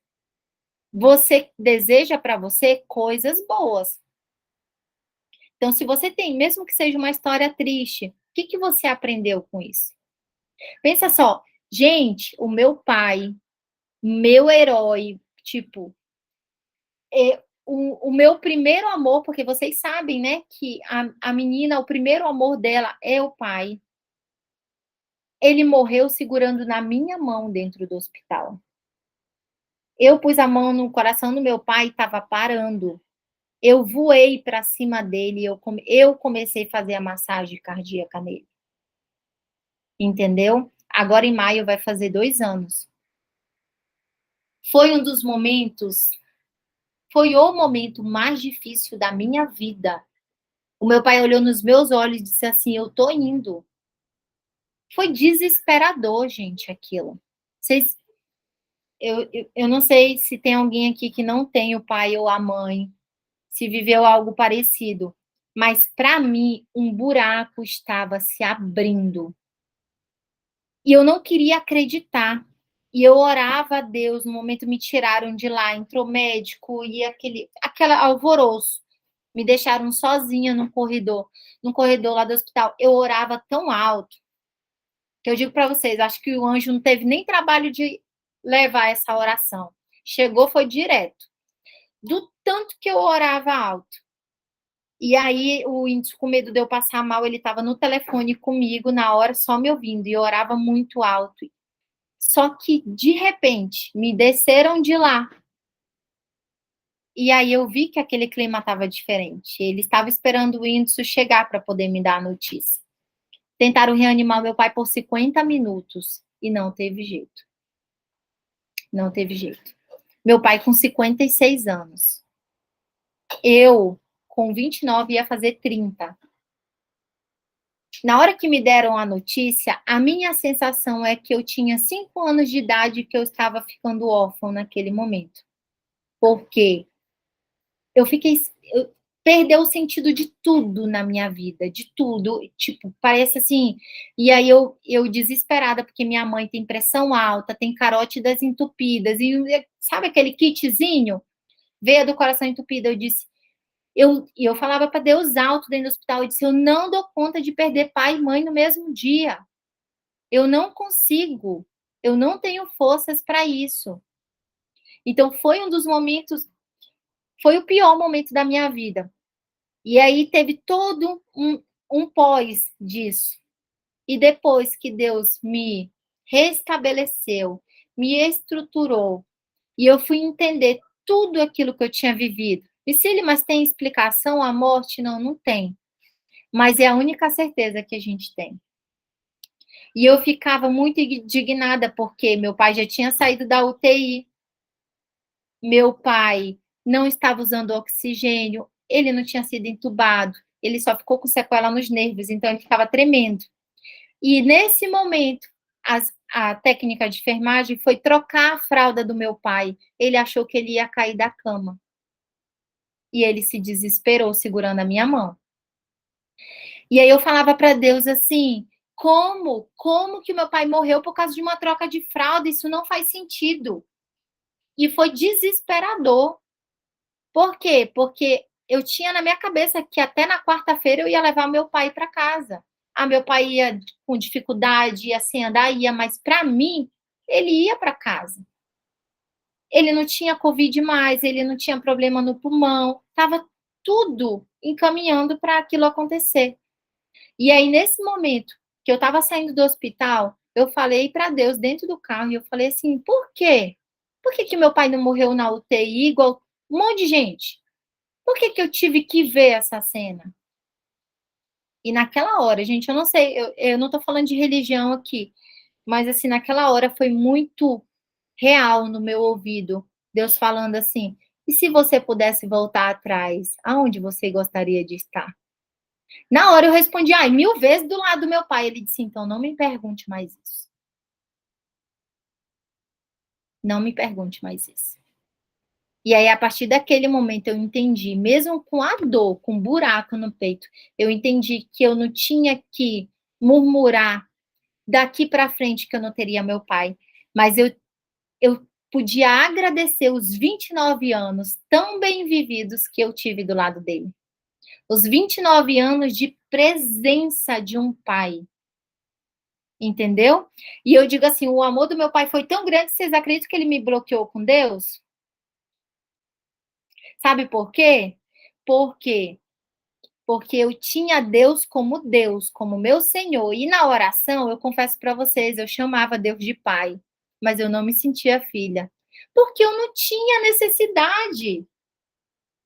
Você deseja para você coisas boas. Então, se você tem, mesmo que seja uma história triste, o que você aprendeu com isso? Pensa só, gente, o meu pai, meu herói, tipo, o meu primeiro amor, porque vocês sabem, né, que a menina, o primeiro amor dela é o pai. ele morreu segurando na minha mão dentro do hospital. Eu pus a mão no coração do meu pai e estava parando. Eu voei para cima dele e eu comecei a fazer a massagem cardíaca nele. Entendeu? Agora em maio vai fazer 2 anos. Foi um dos momentos, foi o momento mais difícil da minha vida. O meu pai olhou nos meus olhos e disse assim: eu tô indo. Foi desesperador, gente, aquilo. Vocês, eu não sei se tem alguém aqui que não tem o pai ou a mãe, se viveu algo parecido, mas para mim um buraco estava se abrindo. E eu não queria acreditar. E eu orava a Deus, no momento me tiraram de lá, entrou médico e aquela alvoroço. Me deixaram sozinha no corredor lá do hospital. Eu orava tão alto que eu digo para vocês, acho que o anjo não teve nem trabalho de levar essa oração. Chegou, foi direto. Do tanto que eu orava alto. E aí, o índio, com medo de eu passar mal, ele estava no telefone comigo na hora, só me ouvindo, e eu orava muito alto. Só que, de repente, me desceram de lá. E aí eu vi que aquele clima estava diferente. Ele estava esperando o índice chegar para poder me dar a notícia. Tentaram reanimar meu pai por 50 minutos e não teve jeito. Não teve jeito. Meu pai com 56 anos. Eu, com 29, ia fazer 30. Na hora que me deram a notícia, a minha sensação é que eu tinha 5 anos de idade e que eu estava ficando órfã naquele momento. Porque eu fiquei. Perdeu o sentido de tudo na minha vida, de tudo. Tipo, parece assim. E aí eu desesperada, porque minha mãe tem pressão alta, tem carótidas entupidas, e sabe aquele kitzinho? Veia do coração entupida. Eu disse. Eu falava para Deus alto dentro do hospital, eu disse: eu não dou conta de perder pai e mãe no mesmo dia. Eu não consigo. Eu não tenho forças para isso. Então, foi um dos momentos, foi o pior momento da minha vida. E aí teve todo um pós disso. E depois que Deus me restabeleceu, me estruturou, e eu fui entender tudo aquilo que eu tinha vivido. E se ele, mas tem explicação a morte? Não, não tem. Mas é a única certeza que a gente tem. E eu ficava muito indignada, porque meu pai já tinha saído da UTI, meu pai não estava usando oxigênio, ele não tinha sido entubado, ele só ficou com sequela nos nervos, então ele ficava tremendo. E nesse momento, a técnica de enfermagem foi trocar a fralda do meu pai. Ele achou que ele ia cair da cama. E ele se desesperou segurando a minha mão. E aí eu falava para Deus assim: como que meu pai morreu por causa de uma troca de fralda? Isso não faz sentido. E foi desesperador. Por quê? Porque eu tinha na minha cabeça que até na quarta-feira eu ia levar meu pai para casa. Ah, meu pai ia com dificuldade, ia sem andar, ia, mas para mim, ele ia para casa. Ele não tinha Covid mais, ele não tinha problema no pulmão, estava tudo encaminhando para aquilo acontecer. E aí, nesse momento que eu estava saindo do hospital, eu falei para Deus dentro do carro, e eu falei assim: por quê? Por que meu pai não morreu na UTI igual um monte de gente? Por que eu tive que ver essa cena? E naquela hora, gente, eu não sei, eu não tô falando de religião aqui, mas assim, naquela hora foi muito real no meu ouvido, Deus falando assim: e se você pudesse voltar atrás, aonde você gostaria de estar? Na hora eu respondi: ai, 1000 vezes do lado do meu pai. Ele disse: então não me pergunte mais isso. Não me pergunte mais isso. E aí, a partir daquele momento, eu entendi, mesmo com a dor, com um buraco no peito, eu entendi que eu não tinha que murmurar daqui para frente que eu não teria meu pai, mas eu podia agradecer os 29 anos tão bem vividos que eu tive do lado dele. Os 29 anos de presença de um pai. Entendeu? E eu digo assim, o amor do meu pai foi tão grande, vocês acreditam que ele me bloqueou com Deus? Sabe por quê? Porque porque eu tinha Deus, como meu Senhor. E na oração, eu confesso para vocês, eu chamava Deus de Pai, mas eu não me sentia filha, porque eu não tinha necessidade.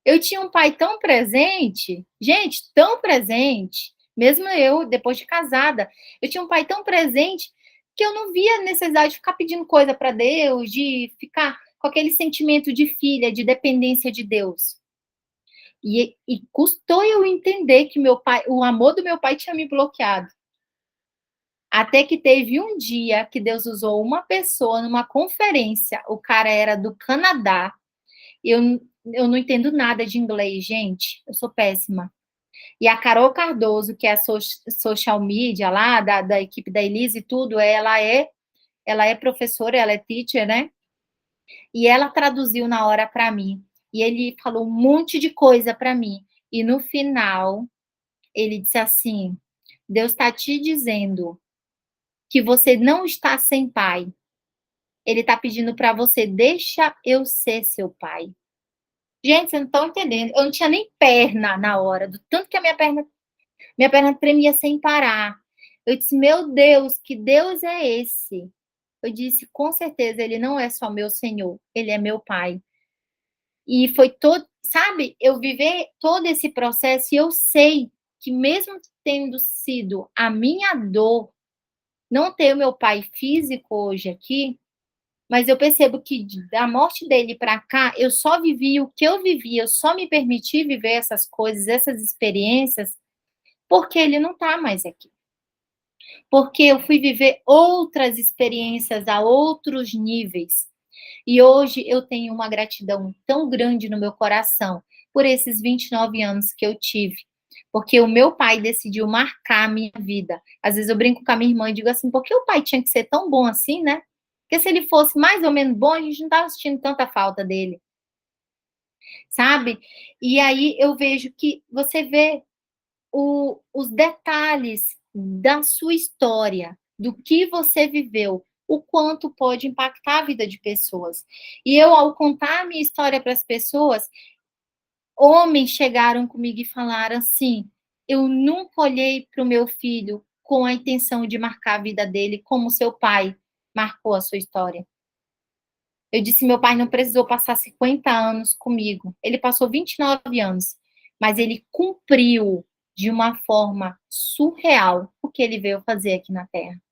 Eu tinha um pai tão presente, gente, tão presente, mesmo eu, depois de casada, eu tinha um pai tão presente que eu não via necessidade de ficar pedindo coisa para Deus, de ficar com aquele sentimento de filha, de dependência de Deus. E custou eu entender que meu pai, o amor do meu pai tinha me bloqueado. Até que teve um dia que Deus usou uma pessoa numa conferência, o cara era do Canadá. Eu não entendo nada de inglês, gente. Eu sou péssima. E a Carol Cardoso, que é a social media lá, da equipe da Elise e tudo, ela é professora, ela é teacher, né? E ela traduziu na hora para mim. E ele falou um monte de coisa para mim. E no final, ele disse assim: Deus está te dizendo que você não está sem pai. Ele está pedindo para você, deixa eu ser seu pai. Gente, vocês não estão entendendo. Eu não tinha nem perna na hora, do tanto que a minha perna tremia sem parar. Eu disse, meu Deus, que Deus é esse? Eu disse, com certeza, ele não é só meu Senhor, ele é meu pai. E foi todo, sabe, eu viver todo esse processo e eu sei que mesmo tendo sido a minha dor, não ter o meu pai físico hoje aqui, mas eu percebo que da morte dele para cá, eu só vivi o que eu vivi, eu só me permiti viver essas coisas, essas experiências, porque ele não está mais aqui. Porque eu fui viver outras experiências a outros níveis. E hoje eu tenho uma gratidão tão grande no meu coração por esses 29 anos que eu tive. Porque o meu pai decidiu marcar a minha vida. Às vezes eu brinco com a minha irmã e digo assim, por que o pai tinha que ser tão bom assim, né? Porque se ele fosse mais ou menos bom, a gente não estava sentindo tanta falta dele, sabe? E aí eu vejo que você vê os detalhes da sua história, do que você viveu, o quanto pode impactar a vida de pessoas. E eu, ao contar a minha história para as pessoas, homens chegaram comigo e falaram assim: eu nunca olhei para o meu filho com a intenção de marcar a vida dele como seu pai marcou a sua história. Eu disse, meu pai não precisou passar 50 anos comigo. Ele passou 29 anos, mas ele cumpriu de uma forma surreal o que ele veio fazer aqui na Terra,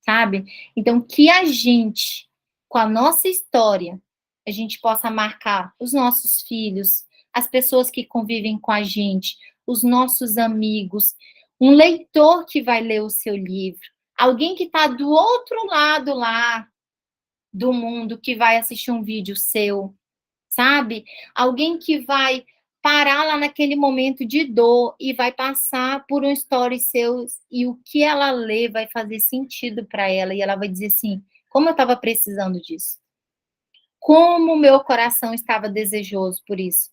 sabe? Então, que a gente, com a nossa história, a gente possa marcar os nossos filhos, as pessoas que convivem com a gente, os nossos amigos, um leitor que vai ler o seu livro, alguém que está do outro lado lá, do mundo que vai assistir um vídeo seu, sabe? Alguém que vai parar lá naquele momento de dor e vai passar por um story seu e o que ela lê vai fazer sentido para ela e ela vai dizer assim: como eu estava precisando disso. Como meu coração estava desejoso por isso.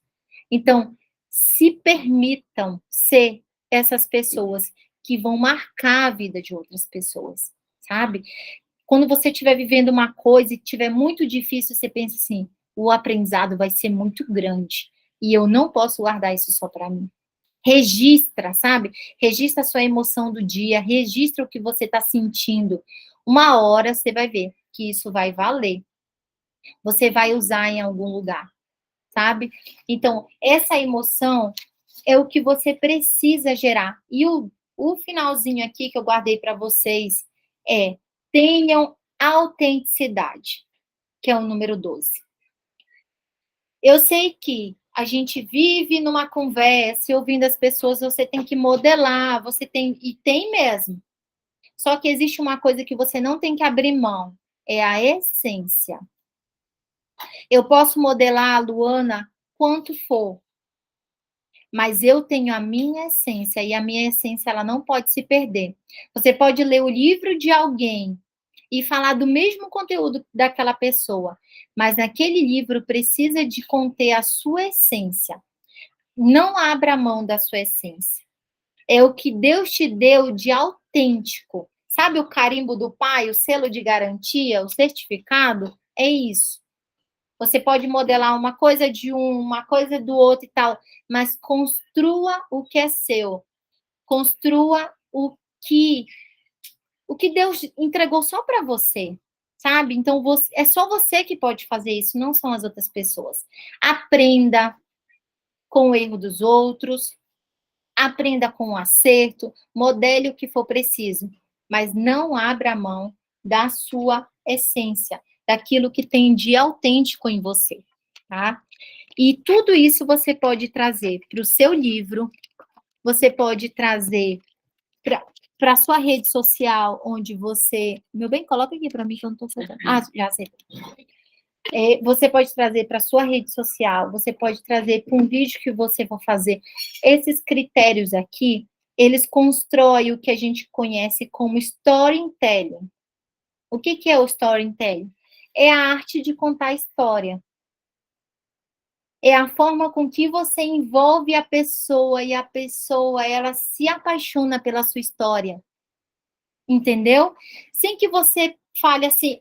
Então, se permitam ser essas pessoas que vão marcar a vida de outras pessoas, sabe? Quando você estiver vivendo uma coisa e estiver muito difícil, você pensa assim: o aprendizado vai ser muito grande e eu não posso guardar isso só para mim. Registra, sabe? Registra a sua emoção do dia, registra o que você está sentindo. Uma hora você vai ver que isso vai valer. Você vai usar em algum lugar, sabe? Então, essa emoção é o que você precisa gerar. E o finalzinho aqui que eu guardei para vocês é: tenham autenticidade, que é o número 12. Eu sei que a gente vive numa conversa, ouvindo as pessoas, você tem que modelar, você tem, e tem mesmo. Só que existe uma coisa que você não tem que abrir mão, é a essência. Eu posso modelar a Luana quanto for, mas eu tenho a minha essência, e a minha essência ela não pode se perder. Você pode ler o livro de alguém e falar do mesmo conteúdo daquela pessoa, mas naquele livro precisa de conter a sua essência. Não abra mão da sua essência. É o que Deus te deu de autêntico. Sabe o carimbo do pai, o selo de garantia, o certificado? É isso. Você pode modelar uma coisa de um, uma coisa do outro e tal, mas construa o que é seu. Construa o que Deus entregou só para você, sabe? Então, é só você que pode fazer isso, não são as outras pessoas. Aprenda com o erro dos outros, aprenda com o acerto, modele o que for preciso, mas não abra mão da sua essência, daquilo que tem de autêntico em você, tá? E tudo isso você pode trazer para o seu livro, você pode trazer para a sua rede social, onde você... Meu bem, coloca aqui para mim que eu não estou acertando. Ah, já acertei. Você pode trazer para a sua rede social, você pode trazer para um vídeo que você for fazer. Esses critérios aqui, eles constroem o que a gente conhece como storytelling. O que é o storytelling? É a arte de contar história. É a forma com que você envolve a pessoa e a pessoa, ela se apaixona pela sua história. Entendeu? Sem que você fale assim,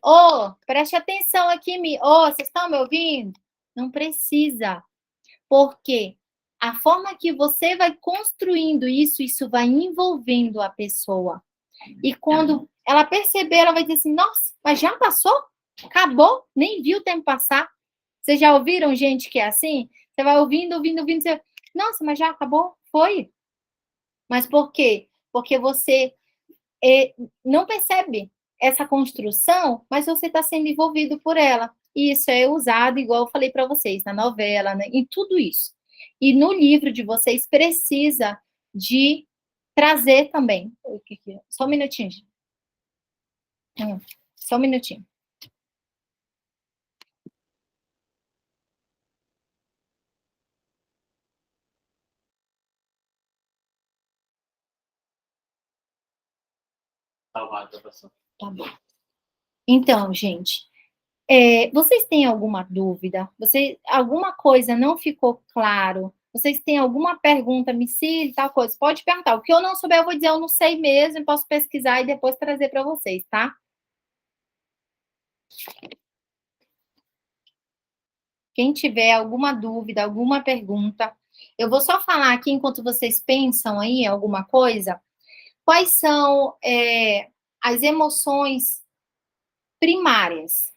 preste atenção aqui, vocês estão me ouvindo? Não precisa, porque a forma que você vai construindo isso, isso vai envolvendo a pessoa. E quando ela perceber, ela vai dizer assim, nossa, mas já passou? Acabou? Nem viu o tempo passar. Vocês já ouviram gente que é assim? Você vai ouvindo, você... Nossa, mas já acabou? Foi. Mas por quê? Porque você não percebe essa construção, mas você está sendo envolvido por ela. E isso é usado, igual eu falei para vocês, na novela, né, em tudo isso. E no livro de vocês precisa de trazer também. Só um minutinho. Só um minutinho. Tá bom. Então, gente, vocês têm alguma dúvida? Alguma coisa não ficou claro? Vocês têm alguma pergunta, Micílio, tal coisa? Pode perguntar. O que eu não souber, eu vou dizer, eu não sei mesmo, posso pesquisar e depois trazer para vocês, tá? Quem tiver alguma dúvida, alguma pergunta, eu vou só falar aqui, enquanto vocês pensam aí alguma coisa, quais são as emoções primárias.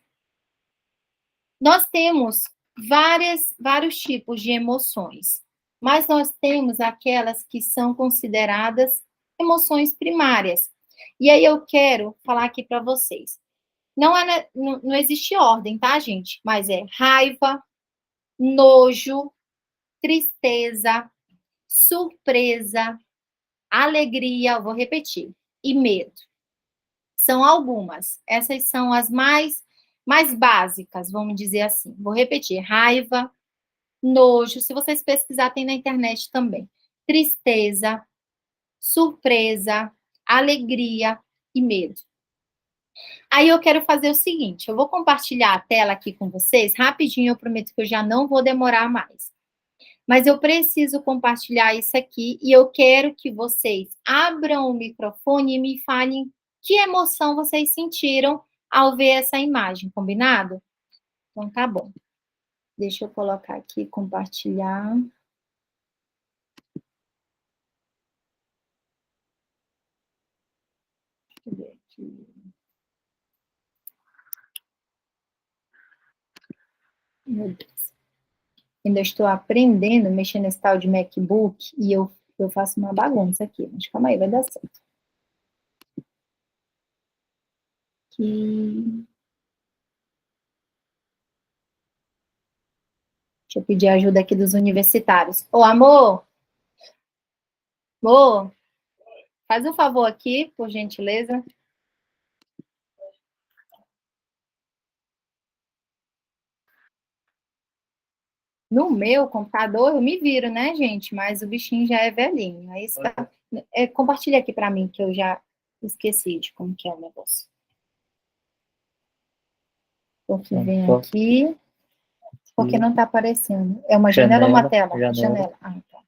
Nós temos vários tipos de emoções, mas nós temos aquelas que são consideradas emoções primárias. E aí eu quero falar aqui para vocês. Não existe ordem, tá, gente? Mas é raiva, nojo, tristeza, surpresa, alegria, eu vou repetir, e medo. São algumas. Essas são as mais básicas, vamos dizer assim. Vou repetir: raiva, nojo, se vocês pesquisar, tem na internet também. Tristeza, surpresa, alegria e medo. Aí eu quero fazer o seguinte, eu vou compartilhar a tela aqui com vocês, rapidinho, eu prometo que eu já não vou demorar mais. Mas eu preciso compartilhar isso aqui e eu quero que vocês abram o microfone e me falem que emoção vocês sentiram ao ver essa imagem, combinado? Então tá bom. Deixa eu colocar aqui, compartilhar. Deixa eu ver aqui. Meu Deus. Ainda estou aprendendo, mexendo nesse tal de MacBook, e eu faço uma bagunça aqui. Mas calma aí, vai dar certo. Aqui. Deixa eu pedir ajuda aqui dos universitários. Ô, amor! Amor! Faz um favor aqui, por gentileza. No meu computador, eu me viro, né, gente? Mas o bichinho já é velhinho. Aí está... compartilha aqui para mim, que eu já esqueci de como que é o negócio. Porque vem aqui, porque não está aparecendo. É uma janela ou uma tela? Janela. Ah, tá.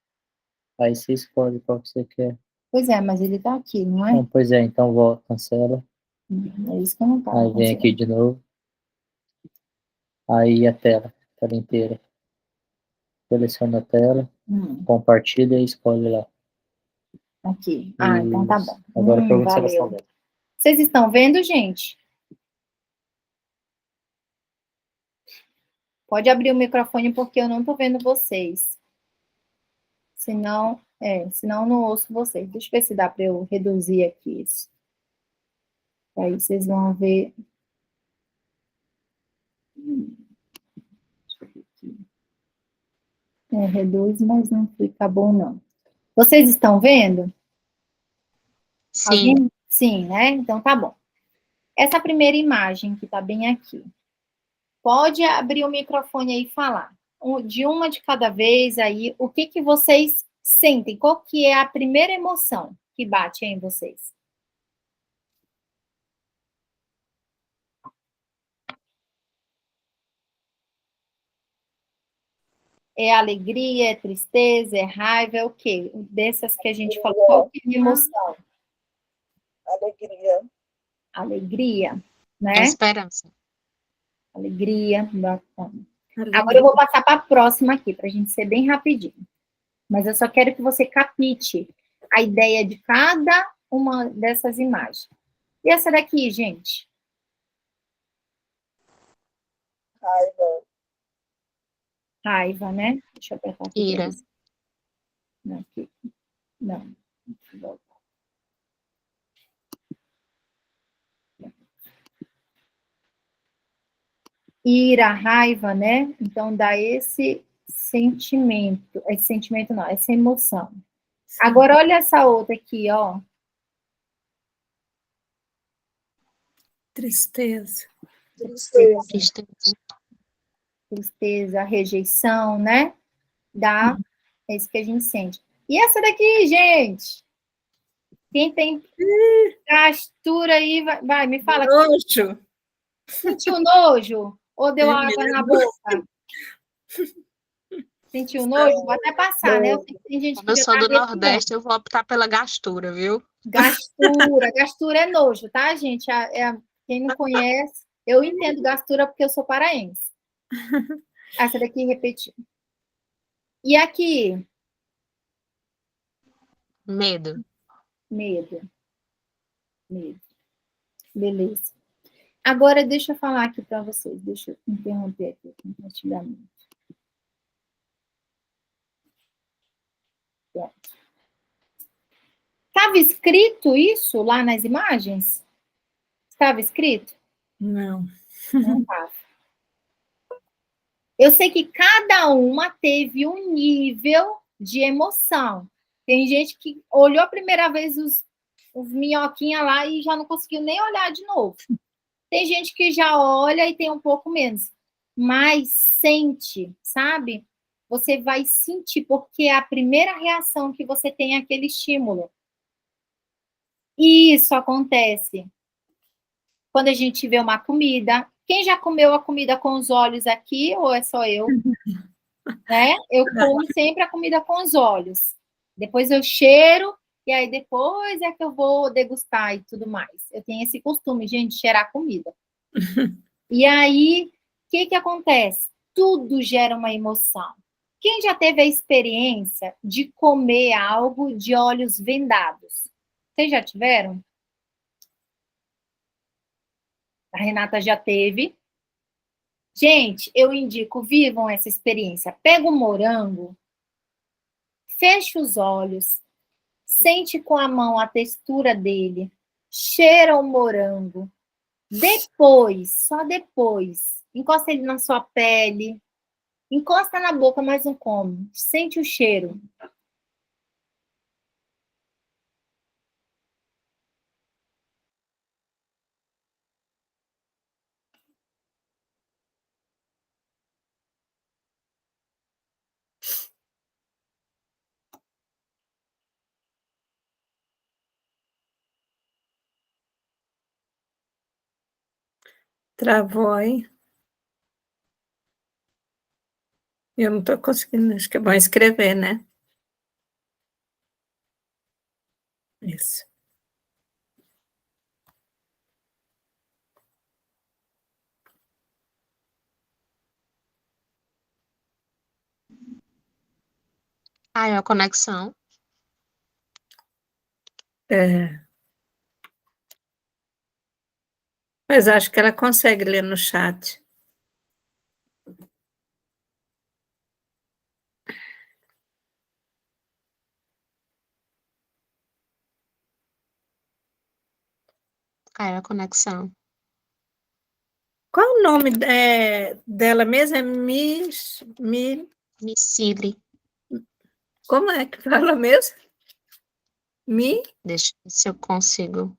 Aí você escolhe qual que você quer. Pois é, mas ele está aqui, não é? Não, pois é, então volta, cancela. É isso que eu não estava Aí vem aqui de novo. Aí a tela inteira. Seleciona a tela, compartilha e escolhe lá. Aqui. Ah, então tá bom. Agora pergunta se elas estão Valeu. vendo. Vocês estão vendo, gente? Pode abrir o microfone porque eu não tô vendo vocês. Senão eu não ouço vocês. Deixa eu ver se dá para eu reduzir aqui isso. Aí vocês vão ver. Reduz, mas não fica bom, não. Vocês estão vendo? Sim. Alguém? Sim, né? Então tá bom. Essa primeira imagem que tá bem aqui. Pode abrir o microfone aí e falar. De uma de cada vez aí, o que que vocês sentem? Qual que é a primeira emoção que bate em vocês? É alegria, é tristeza, é raiva, é o quê? Dessas que a gente falou, qual que é a emoção? Alegria. Alegria, né? Esperança. Alegria, bacana. Agora eu vou passar para a próxima aqui, para a gente ser bem rapidinho. Mas eu só quero que você capite a ideia de cada uma dessas imagens. E essa daqui, gente? Raiva. Raiva, né? Deixa eu apertar aqui. Ira. Não, aqui. Não. Deixa eu voltar. Ira, raiva, né? Então dá esse sentimento não, essa emoção. Sim. Agora olha essa outra aqui, ó. Tristeza. Tristeza, rejeição, né? Dá, é isso que a gente sente. E essa daqui, gente? Quem tem gastura aí, vai me fala. Nojo. Sentiu nojo? Ou deu água na boca? Sentiu nojo? Vou até passar, né? Eu sei que tem gente Como eu sou do Nordeste, eu vou optar pela gastura, viu? Gastura é nojo, tá, gente? Quem não conhece, eu entendo gastura porque eu sou paraense. Essa daqui repetiu. E aqui? Medo. Medo. Beleza. Agora, deixa eu falar aqui para vocês. Deixa eu interromper aqui o compartilhamento. Estava escrito isso lá nas imagens? Estava escrito? Não. Não estava. Eu sei que cada uma teve um nível de emoção. Tem gente que olhou a primeira vez os minhoquinhas lá e já não conseguiu nem olhar de novo. Tem gente que já olha e tem um pouco menos. Mas sente, sabe? Você vai sentir, porque é a primeira reação que você tem é aquele estímulo. E isso acontece quando a gente vê uma comida. Quem já comeu a comida com os olhos aqui, ou é só eu? Né? Eu como sempre a comida com os olhos. Depois eu cheiro, e aí depois é que eu vou degustar e tudo mais. Eu tenho esse costume, gente, de cheirar comida. E aí, o que acontece? Tudo gera uma emoção. Quem já teve a experiência de comer algo de olhos vendados? Vocês já tiveram? A Renata já teve. Gente, eu indico, vivam essa experiência. Pega o morango, fecha os olhos, sente com a mão a textura dele, cheira o morango. Depois, só depois, encosta ele na sua pele, encosta na boca, mas não come. Sente o cheiro. Travou, hein? Eu não estou conseguindo, acho que é bom escrever, né? Isso. Ah, é a conexão. É, mas acho que ela consegue ler no chat. Caiu a conexão. Qual o nome dela mesmo? Micile. Como é que fala mesmo? Mi? Deixa eu ver se eu consigo.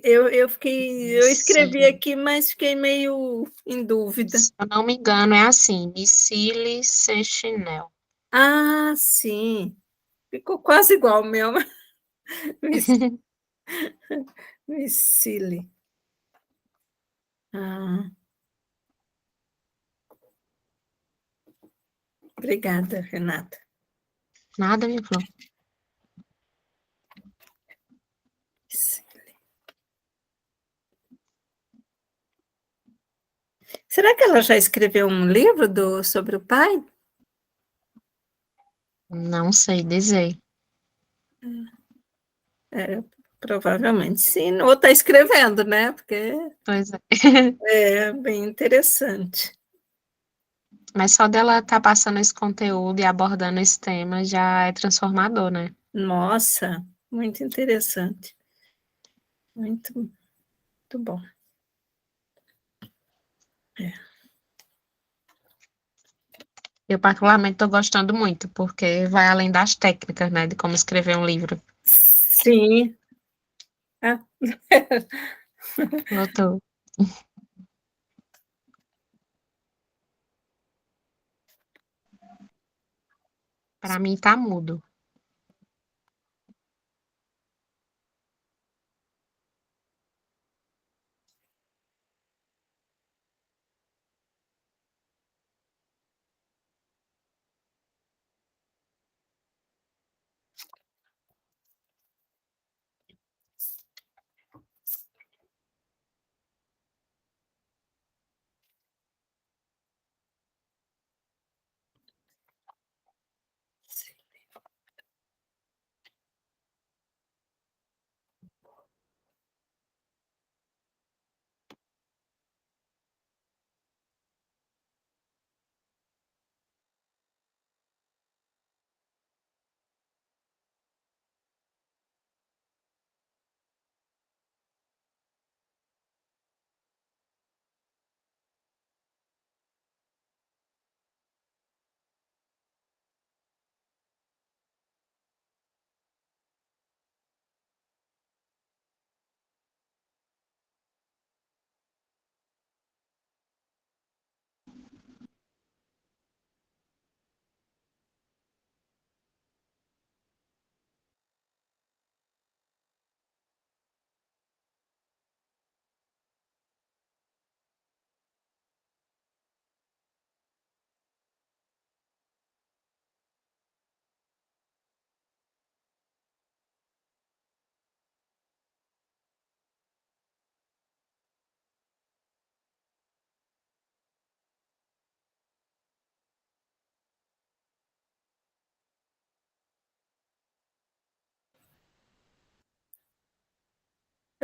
Eu escrevi Micile. aqui, mas fiquei meio em dúvida. Se eu não me engano, é assim. Micile Sentinel. Ah, sim. Ficou quase igual o meu. Micile. Ah, obrigada, Renata. Nada, minha flor. Será que ela já escreveu um livro sobre o pai? Não sei dizer. É, provavelmente sim. Ou está escrevendo, né? Porque Pois é. é bem interessante. Mas só dela estar passando esse conteúdo e abordando esse tema já é transformador, né? Nossa, muito interessante. Muito, muito bom. É. Eu particularmente estou gostando muito, porque vai além das técnicas, né, de como escrever um livro. Sim. Ah. Voltou. Para mim tá mudo.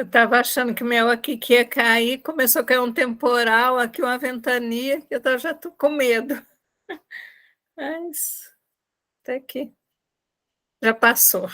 Eu estava achando que o meu aqui que ia cair, começou a cair um temporal, aqui uma ventania, já estou com medo. Mas até que já passou.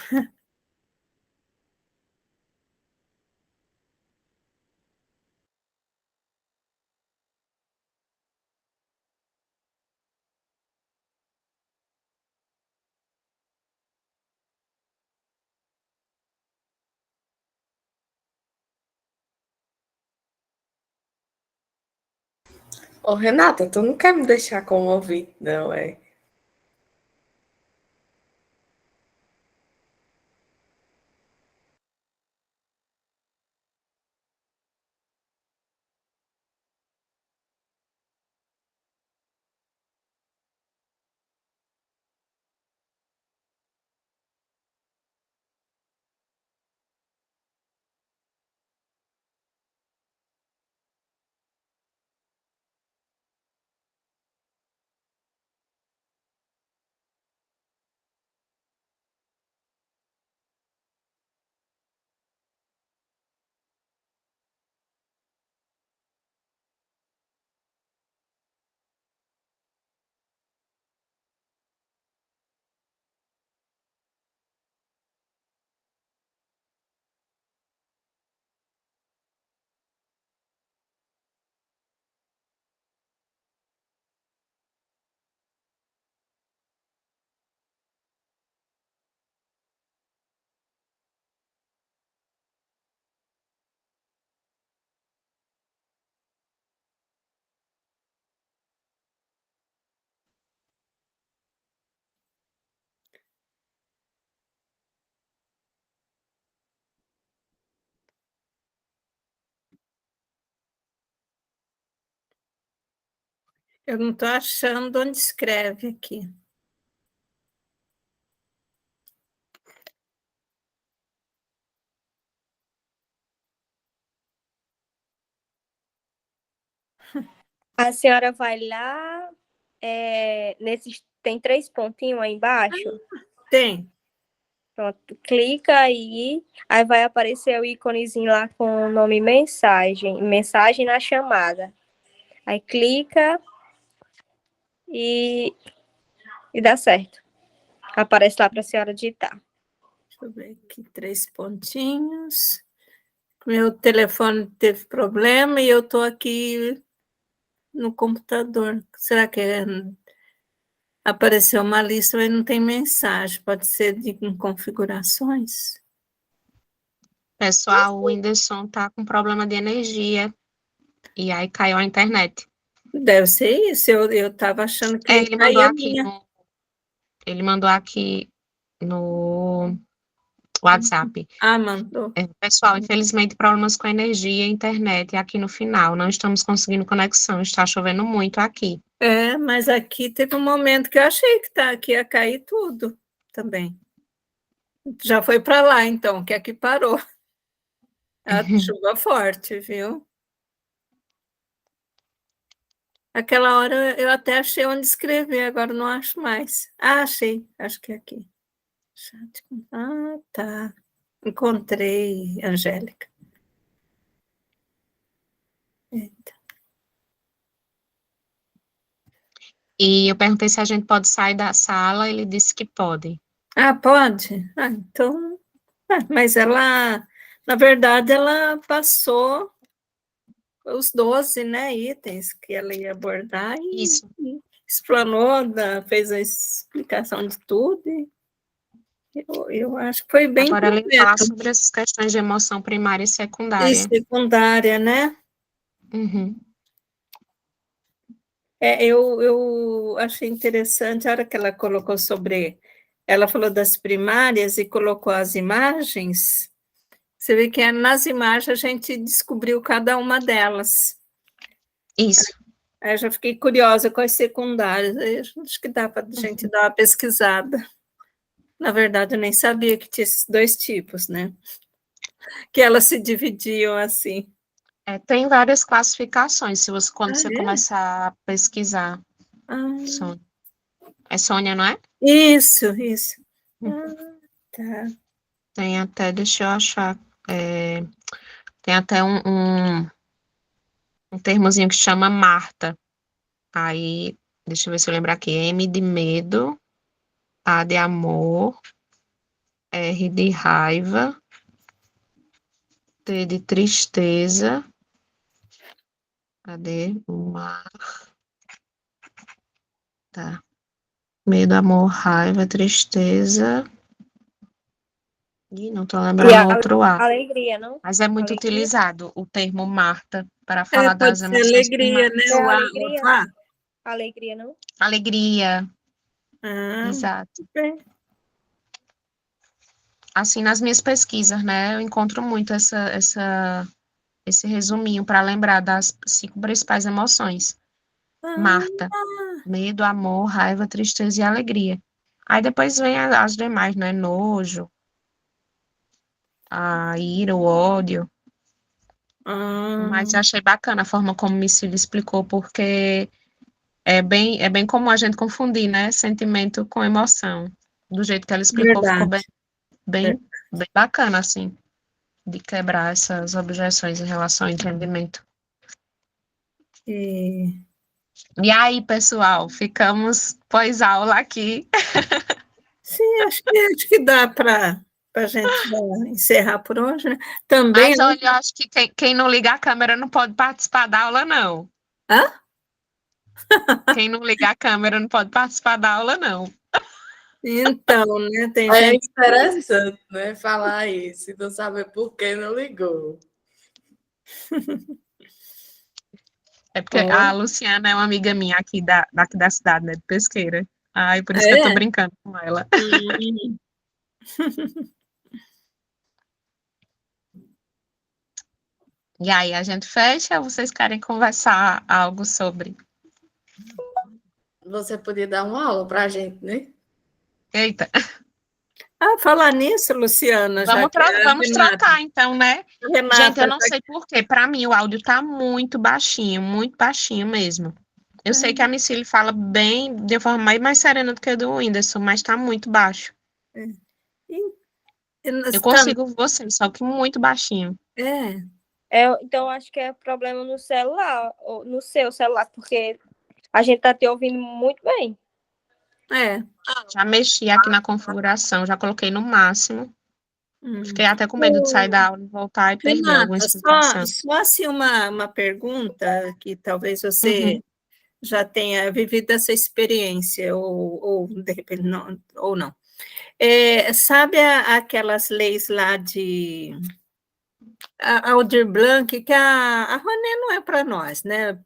Ô, Renata, tu não quer me deixar com o ouvido, não, é? Eu não estou achando onde escreve aqui. A senhora vai lá, tem 3 pontinhos aí embaixo. Tem. Pronto, clica aí vai aparecer o íconezinho lá com o nome mensagem na chamada. Aí clica e dá certo. Aparece lá para a senhora digitar. Deixa eu ver aqui, 3 pontinhos. Meu telefone teve problema e eu estou aqui no computador. Será que apareceu uma lista, mas não tem mensagem? Pode ser de configurações? Pessoal, o Whindersson está com problema de energia. E aí caiu a internet. Deve ser isso. Eu estava achando que Ele mandou caía a aqui minha. ele mandou aqui no WhatsApp. Mandou. Pessoal, infelizmente, problemas com energia e internet aqui no final. Não estamos conseguindo conexão. Está chovendo muito aqui. Mas aqui teve um momento que eu achei que ia cair tudo também. Já foi para lá, então, que aqui parou. A chuva forte, viu? Aquela hora eu até achei onde escrever, agora não acho mais. Achei, acho que é aqui. Tá. Encontrei, Angélica. Eita. E eu perguntei se a gente pode sair da sala, ele disse que pode. Pode? Então. Mas ela, na verdade, ela passou os 12, né, itens que ela ia abordar Isso. e explanou, fez a explicação de tudo. Eu acho que foi bem Agora ele completo. fala sobre as questões de emoção primária e secundária. E secundária, né? Uhum. Eu achei interessante a hora que ela colocou ela falou das primárias e colocou as imagens. Você vê que nas imagens a gente descobriu cada uma delas. Isso. Aí eu já fiquei curiosa com as secundárias. Aí acho que dá para a gente dar uma pesquisada. Na verdade, eu nem sabia que tinha esses 2 tipos, né? Que elas se dividiam assim. Tem várias classificações, quando você começar a pesquisar. Sônia. É Sônia, não é? Isso. Tá. Tem até, deixa eu achar, tem até um termozinho que chama Marta. Aí, deixa eu ver se eu lembro aqui. M de medo, A de amor, R de raiva, T de tristeza. Cadê o mar? Tá. Medo, amor, raiva, tristeza. Ih, não tô lembrando outro A. Alegria, não? Mas é muito Alegria. utilizado o termo Marta para falar das Pode ser emoções alegria, primárias. né? Alegria. O A. Alegria, não? Alegria. Exato. Bem. Assim, nas minhas pesquisas, né, eu encontro muito esse resuminho para lembrar das 5 principais emoções. Marta, medo, amor, raiva, tristeza e alegria. Aí depois vem as demais, né, nojo, a ira, o ódio. Mas eu achei bacana a forma como Missílio explicou, porque é bem comum a gente confundir, né, sentimento com emoção. Do jeito que ela explicou, ficou bem bacana, assim, de quebrar essas objeções em relação ao entendimento. E aí, pessoal, ficamos pós-aula aqui. Sim, acho que dá para a gente encerrar por hoje, né? Também. Mas olha, eu acho que quem não liga a câmera não pode participar da aula, não. Hã? Quem não liga a câmera não pode participar da aula, não. Então, né? Tem É gente. interessante, né? Falar isso e não saber por que não ligou. É porque a Luciana é uma amiga minha aqui daqui da cidade, né? De Pesqueira. Ai, por isso que eu tô brincando com ela. E aí, a gente fecha ou vocês querem conversar algo sobre? Você podia dar uma aula para a gente, né? Eita, Falar nisso, Luciana, já que a vamos trocar então, né? Gente, Renata, eu não sei por quê. Para mim, o áudio tá muito baixinho mesmo. Eu sei que a Missile fala bem, de forma mais serena do que a do Whindersson, mas tá muito baixo. Eu consigo ouvir vocês, só que muito baixinho. Então, acho que é problema no celular, ou no seu celular, porque a gente tá te ouvindo muito bem. Já mexi aqui na configuração, já coloquei no máximo. Fiquei até com medo de sair da aula e voltar e perder alguma Renata, explicação. só assim uma pergunta que talvez você já tenha vivido essa experiência, ou de repente não, ou não. Sabe aquelas leis lá de Aldir Blanc, que a Rouanet não é para nós, né?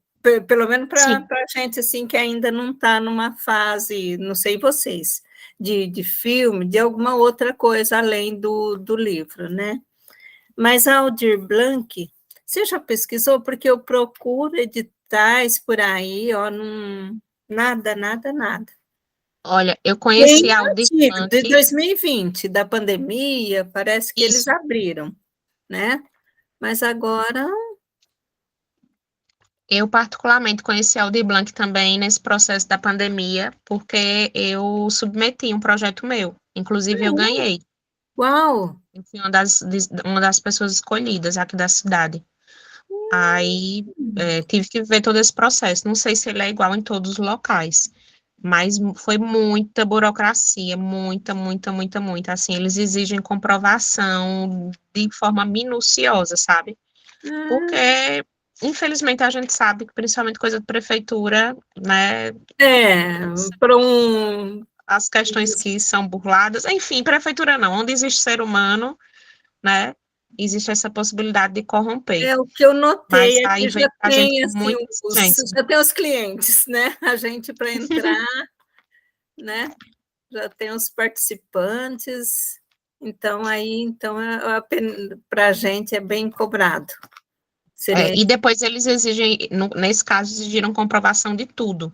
Pelo menos para a gente assim, que ainda não está numa fase, não sei vocês, de filme, de alguma outra coisa além do livro, né? Mas a Aldir Blanc, você já pesquisou? Porque eu procuro editais por aí, ó, nada. Olha, eu conheci a Aldir Antigo, de Blanc. 2020, da pandemia, parece que eles abriram, né? Mas agora... Eu, particularmente, conheci a Aldir Blanc também nesse processo da pandemia, porque eu submeti um projeto meu. Inclusive, eu ganhei. Uau! Eu fui uma das pessoas escolhidas aqui da cidade. Aí, tive que ver todo esse processo. Não sei se ele é igual em todos os locais, mas foi muita burocracia, muita. Assim, eles exigem comprovação de forma minuciosa, sabe? Porque, infelizmente, a gente sabe que, principalmente coisa de prefeitura, né? Para As questões que são burladas, enfim, prefeitura não, onde existe ser humano, né? Existe essa possibilidade de corromper. O que eu notei, mas aí já vem a gente tem, com assim, muita exigência. já tem os clientes, né? A gente para entrar, né? Já tem os participantes, então para a gente é bem cobrado. E depois eles exigem, nesse caso, exigiram comprovação de tudo.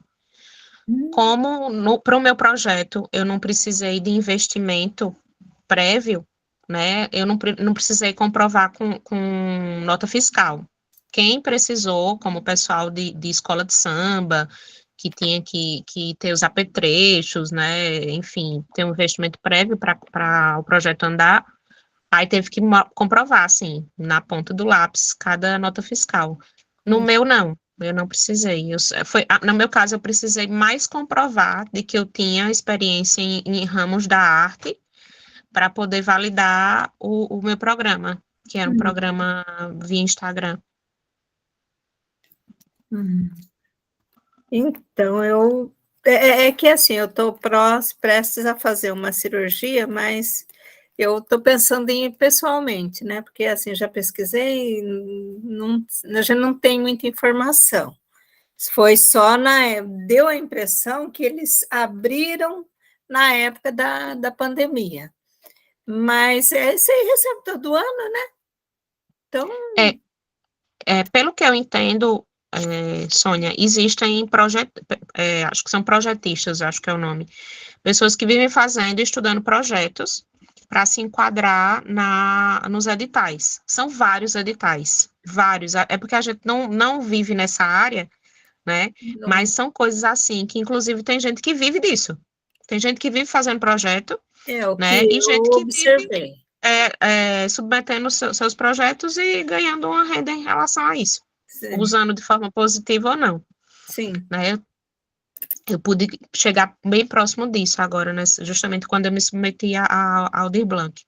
Como para o meu projeto eu não precisei de investimento prévio, né? Eu não precisei comprovar com nota fiscal. Quem precisou, como o pessoal de escola de samba, que tinha que ter os apetrechos, né? Enfim, ter um investimento prévio para o projeto andar, aí teve que comprovar, assim, na ponta do lápis, cada nota fiscal. No meu, não. Eu não precisei. No meu caso, eu precisei mais comprovar de que eu tinha experiência em ramos da arte para poder validar o meu programa, que era um programa via Instagram. Então, é que assim, eu estou prestes a fazer uma cirurgia, mas eu estou pensando em ir pessoalmente, né? Porque assim, já pesquisei, a gente não tem muita informação. Foi só deu a impressão que eles abriram na época da pandemia. Mas você recebe todo ano, né? Então... Pelo que eu entendo, Sônia, existem acho que são projetistas, acho que é o nome, pessoas que vivem fazendo e estudando projetos para se enquadrar nos editais. São vários editais, vários. É porque a gente não vive nessa área, né? Não. Mas são coisas assim, que inclusive tem gente que vive disso. Tem gente que vive fazendo projeto, né? E gente que vive submetendo seus projetos e ganhando uma renda em relação a isso. Sim. Usando de forma positiva ou não. Sim. Né? Eu pude chegar bem próximo disso agora, né? Justamente quando eu me submeti ao Aldir Blanc.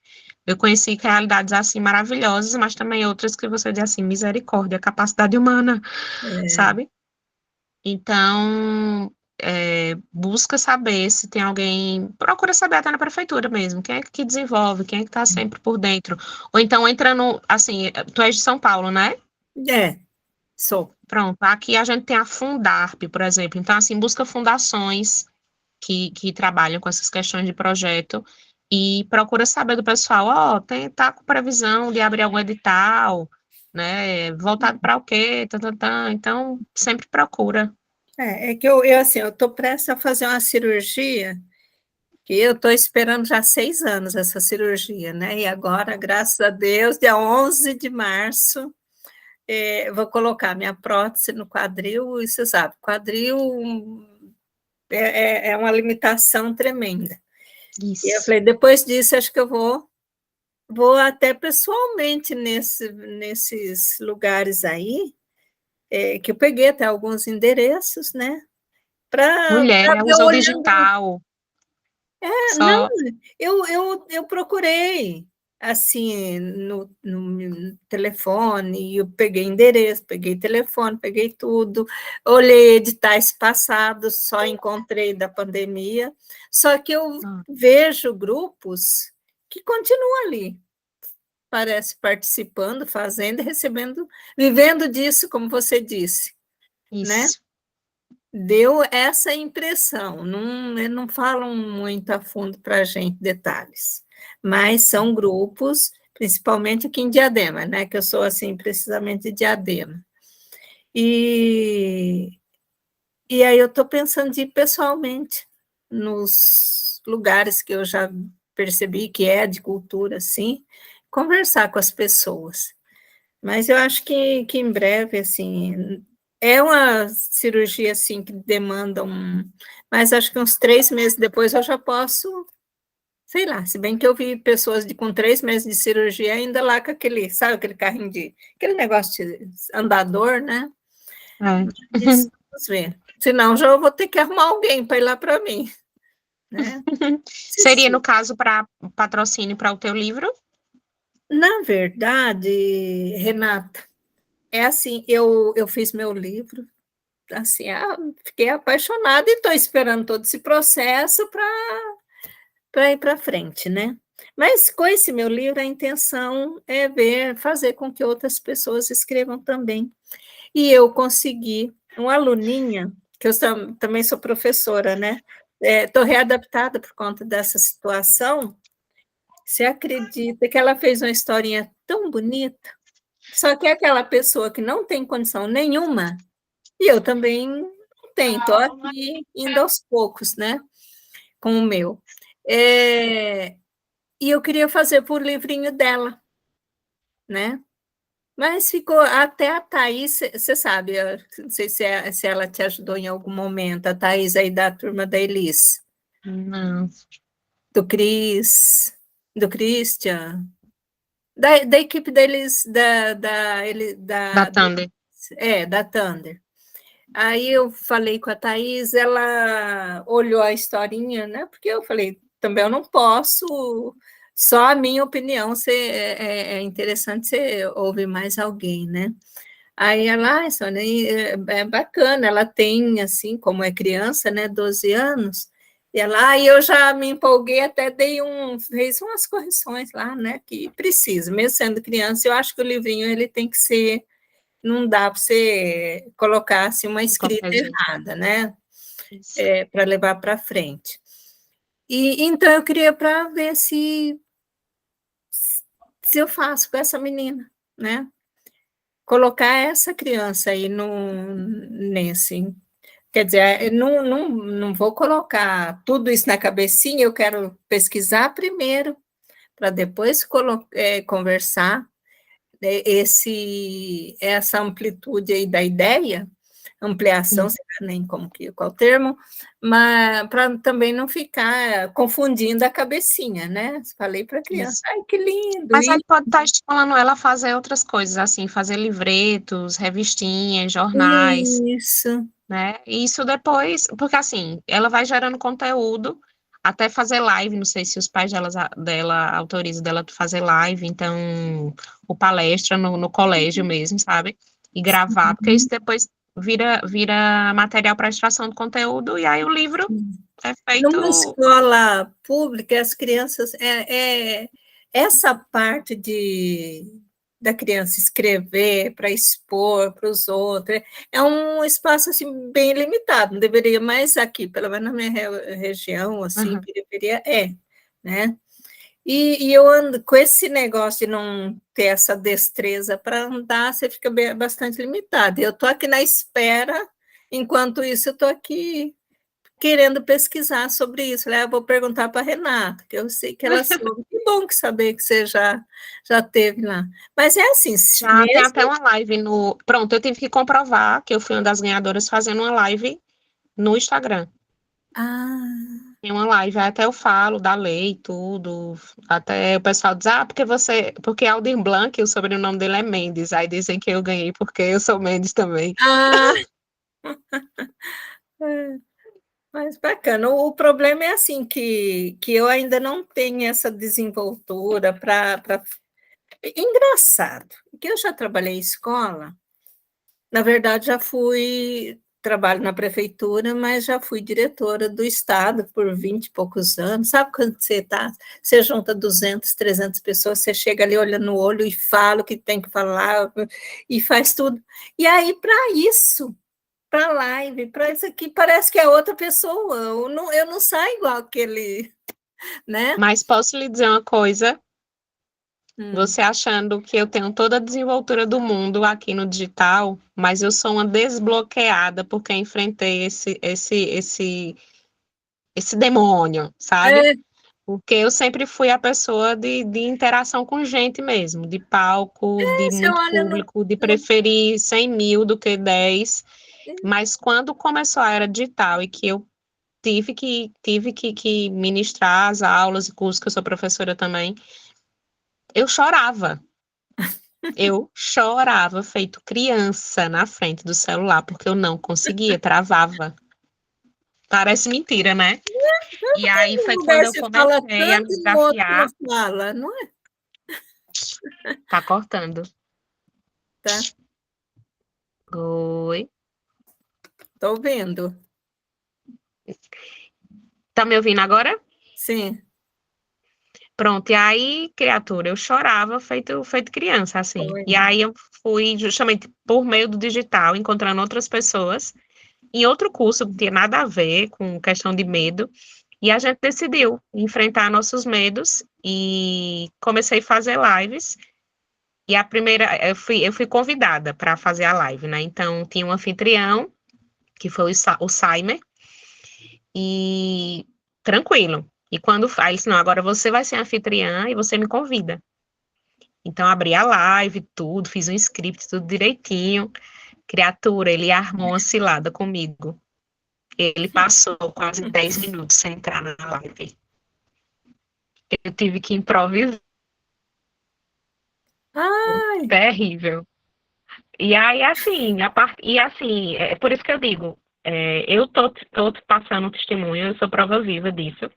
Eu conheci realidades assim maravilhosas, mas também outras que você diz assim, misericórdia, capacidade humana, sabe? Então, busca saber se tem alguém, procura saber até na prefeitura mesmo, quem é que desenvolve, quem é que está sempre por dentro. Ou então entra assim, tu és de São Paulo, né? Sou. Pronto, aqui a gente tem a Fundarp, por exemplo, então assim, busca fundações que trabalham com essas questões de projeto e procura saber do pessoal, tá com previsão de abrir algum edital, né, voltado para o quê, então sempre procura. É que eu assim, eu estou prestes a fazer uma cirurgia, que eu estou esperando já 6 anos essa cirurgia, né? E agora, graças a Deus, dia 11 de março, vou colocar minha prótese no quadril, e você sabe, quadril é uma limitação tremenda. Isso. E eu falei, depois disso, acho que eu vou até pessoalmente nesses lugares aí, que eu peguei até alguns endereços, né? Para Mulher, ver usa o olhando. digital. Não, Só. eu procurei, assim, no telefone, eu peguei endereço, peguei telefone, peguei tudo, olhei editais passados, só encontrei da pandemia, só que eu vejo grupos que continuam ali, parece participando, fazendo, recebendo, vivendo disso, como você disse, né? Isso. Deu essa impressão, eles não falam muito a fundo para a gente detalhes, mas são grupos, principalmente aqui em Diadema, né? Que eu sou assim, precisamente de Diadema. E aí eu estou pensando de ir pessoalmente nos lugares que eu já percebi que é de cultura, assim, conversar com as pessoas. Mas eu acho que em breve, assim, é uma cirurgia, assim, que demanda mas acho que uns 3 meses depois eu já posso, sei lá, se bem que eu vi pessoas com 3 meses de cirurgia ainda lá com aquele, sabe, aquele carrinho aquele negócio de andador, né? Isso, vamos ver. Senão já vou ter que arrumar alguém para ir lá para mim, né? Seria, no caso, para patrocínio para o teu livro? Na verdade, Renata, é assim, eu fiz meu livro, assim, fiquei apaixonada e estou esperando todo esse processo para ir para frente, né? Mas com esse meu livro, a intenção é fazer com que outras pessoas escrevam também. E eu consegui uma aluninha, que eu também sou professora, né? Estou readaptada por conta dessa situação. Você acredita que ela fez uma historinha tão bonita? Só que é aquela pessoa que não tem condição nenhuma, e eu também não tenho, estou aqui indo aos poucos, né? Com o meu. E eu queria fazer por livrinho dela, né? Mas ficou até a Thaís, você sabe, eu não sei se ela te ajudou em algum momento, a Thaís aí da turma da Elis. Não. Do Cris, do Christian, da equipe deles, Da Thunder. da Thunder. Aí eu falei com a Thaís, ela olhou a historinha, né? Porque eu falei, também eu não posso, só a minha opinião é interessante você ouvir mais alguém, né? Aí ela, Sônia, é bacana, ela tem, assim, como é criança, né, 12 anos, e ela, aí eu já me empolguei, até fez umas correções lá, né, que precisa, mesmo sendo criança, eu acho que o livrinho, ele tem que ser, não dá para você colocar, assim, uma escrita errada, né, para levar para frente. E então eu queria para ver se eu faço com essa menina, né, colocar essa criança aí nesse. Quer dizer, eu não vou colocar tudo isso na cabecinha, eu quero pesquisar primeiro, para depois conversar essa amplitude aí da ideia, ampliação, sei lá nem qual termo, mas para também não ficar confundindo a cabecinha, né? Falei para a criança, ai, que lindo! Mas aí pode estar estimulando ela a fazer outras coisas, assim, fazer livretos, revistinhas, jornais. Isso. Né? E isso depois, porque assim, ela vai gerando conteúdo até fazer live, não sei se os pais dela autorizam dela fazer live, então, ou palestra no colégio mesmo, sabe? E gravar, porque isso depois vira material para extração de conteúdo, e aí o livro é feito... Numa escola pública, as crianças... essa parte da criança escrever para expor para os outros é um espaço assim, bem limitado, não deveria, mais aqui, pelo menos na minha região, assim, periferia, né? E eu ando com esse negócio de não ter essa destreza para andar, você fica bastante limitado. Eu estou aqui na espera Enquanto isso, eu estou aqui querendo pesquisar sobre isso. Eu vou perguntar para a Renata, que eu sei que ela soube. Que bom que saber que você já teve lá. Mas é assim, Já tem até mesmo... uma live no... Pronto, eu tive que comprovar que eu fui uma das ganhadoras fazendo uma live no Instagram. Ah, Tem uma live, até eu falo da lei e tudo. Até o pessoal diz, porque Aldir Blanc, o sobrenome dele é Mendes. Aí dizem que eu ganhei porque eu sou Mendes também. ah. Mas bacana. O problema é assim que eu ainda não tenho essa desenvoltura para... Engraçado, que eu já trabalhei em escola, na verdade trabalho na prefeitura, mas já fui diretora do estado por 20 e poucos anos. Sabe quando você junta 200, 300 pessoas, você chega ali olhando no olho e fala o que tem que falar e faz tudo. E aí, para isso, para live, para isso aqui, parece que é outra pessoa. Eu não saio igual aquele, né? Mas posso lhe dizer uma coisa? Você achando que eu tenho toda a desenvoltura do mundo aqui no digital, mas eu sou uma desbloqueada porque enfrentei esse demônio, sabe? É, Porque eu sempre fui a pessoa de interação com gente mesmo, de palco, de você muito olha público, de preferir 100 mil do que 10. Mas quando começou a era digital e que eu tive que ministrar as aulas e cursos, que eu sou professora também, eu chorava. Eu chorava feito criança na frente do celular, porque eu não conseguia, travava. Parece mentira, né? E aí foi um quando lugar eu se fala comecei a me tanto e no outro não desafiar. fala, não é? Tá cortando. Tá, Oi. tô ouvindo. Tá me ouvindo agora? Sim. Pronto, e aí, criatura, eu chorava feito criança, assim. Oi. E aí eu fui justamente por meio do digital, encontrando outras pessoas, em outro curso que não tinha nada a ver com questão de medo, e a gente decidiu enfrentar nossos medos e comecei a fazer lives. E a primeira, eu fui convidada para fazer a live, né? Então, tinha um anfitrião, que foi o Saimer, e tranquilo. E quando aí ele disse, não, agora você vai ser anfitriã e você me convida. Então, abri a live, tudo, fiz um script, tudo direitinho. Criatura, ele armou uma cilada comigo. Ele passou quase 10 minutos sem entrar na live. Eu tive que improvisar. Ai, Terrível. E aí, assim, é por isso que eu digo, eu tô passando um testemunho, eu sou prova viva disso.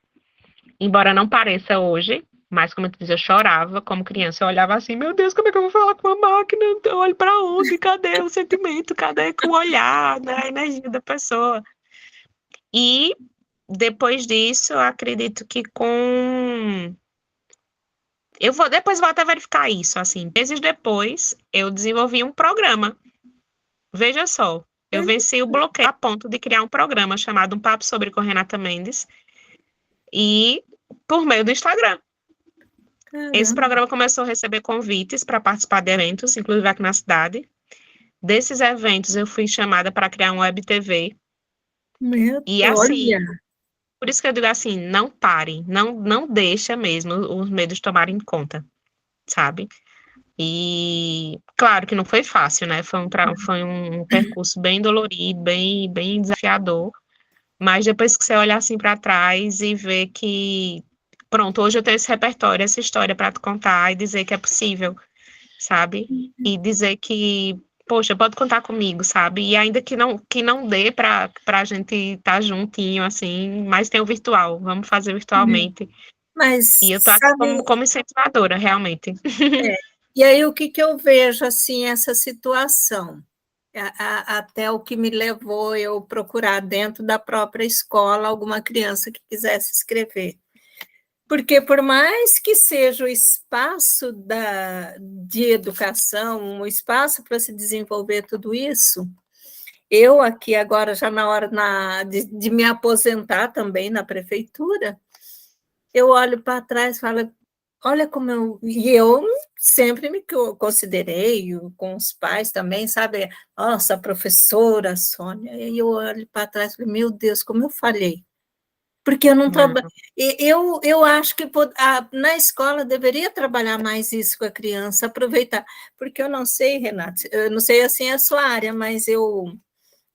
Embora não pareça hoje, mas como eu disse, eu chorava como criança, eu olhava assim, meu Deus, como é que eu vou falar com a máquina? Eu olho para onde? Cadê o sentimento? Cadê o olhar, né? A energia da pessoa? E depois disso, eu acredito que depois vou até verificar isso, assim, meses depois, eu desenvolvi um programa. Veja só, eu venci o bloqueio a ponto de criar um programa chamado Um Papo Sobre com Renata Mendes, e por meio do Instagram. Esse caramba. programa começou a receber convites para participar de eventos, inclusive aqui na cidade. Desses eventos, eu fui chamada para criar uma web TV. E assim, Olha, por isso que eu digo assim, não parem, não deixa mesmo os medos tomarem conta, sabe? E claro que não foi fácil, né? Foi um percurso bem dolorido, bem desafiador. Mas depois que você olhar assim para trás e ver que, pronto, hoje eu tenho esse repertório, essa história para te contar e dizer que é possível, sabe? E dizer que, poxa, pode contar comigo, sabe? E ainda que não dê para a gente estar juntinho, assim, mas tem o virtual, vamos fazer virtualmente. mas E eu tô aqui sabe, como incentivadora, realmente. e aí o que eu vejo assim essa situação? Até o que me levou eu procurar dentro da própria escola alguma criança que quisesse escrever. Porque por mais que seja o espaço de educação, um espaço para se desenvolver tudo isso, eu aqui agora, já na hora de me aposentar também na prefeitura, eu olho para trás e falo, olha como eu sempre me considerei, com os pais também, sabe? Nossa, a professora Sônia. E eu olho para trás e falei, meu Deus, como eu falhei. Porque eu não trabalho. Eu acho que na escola deveria trabalhar mais isso com a criança, aproveitar. Porque eu não sei, Renata, eu não sei assim a sua área, mas eu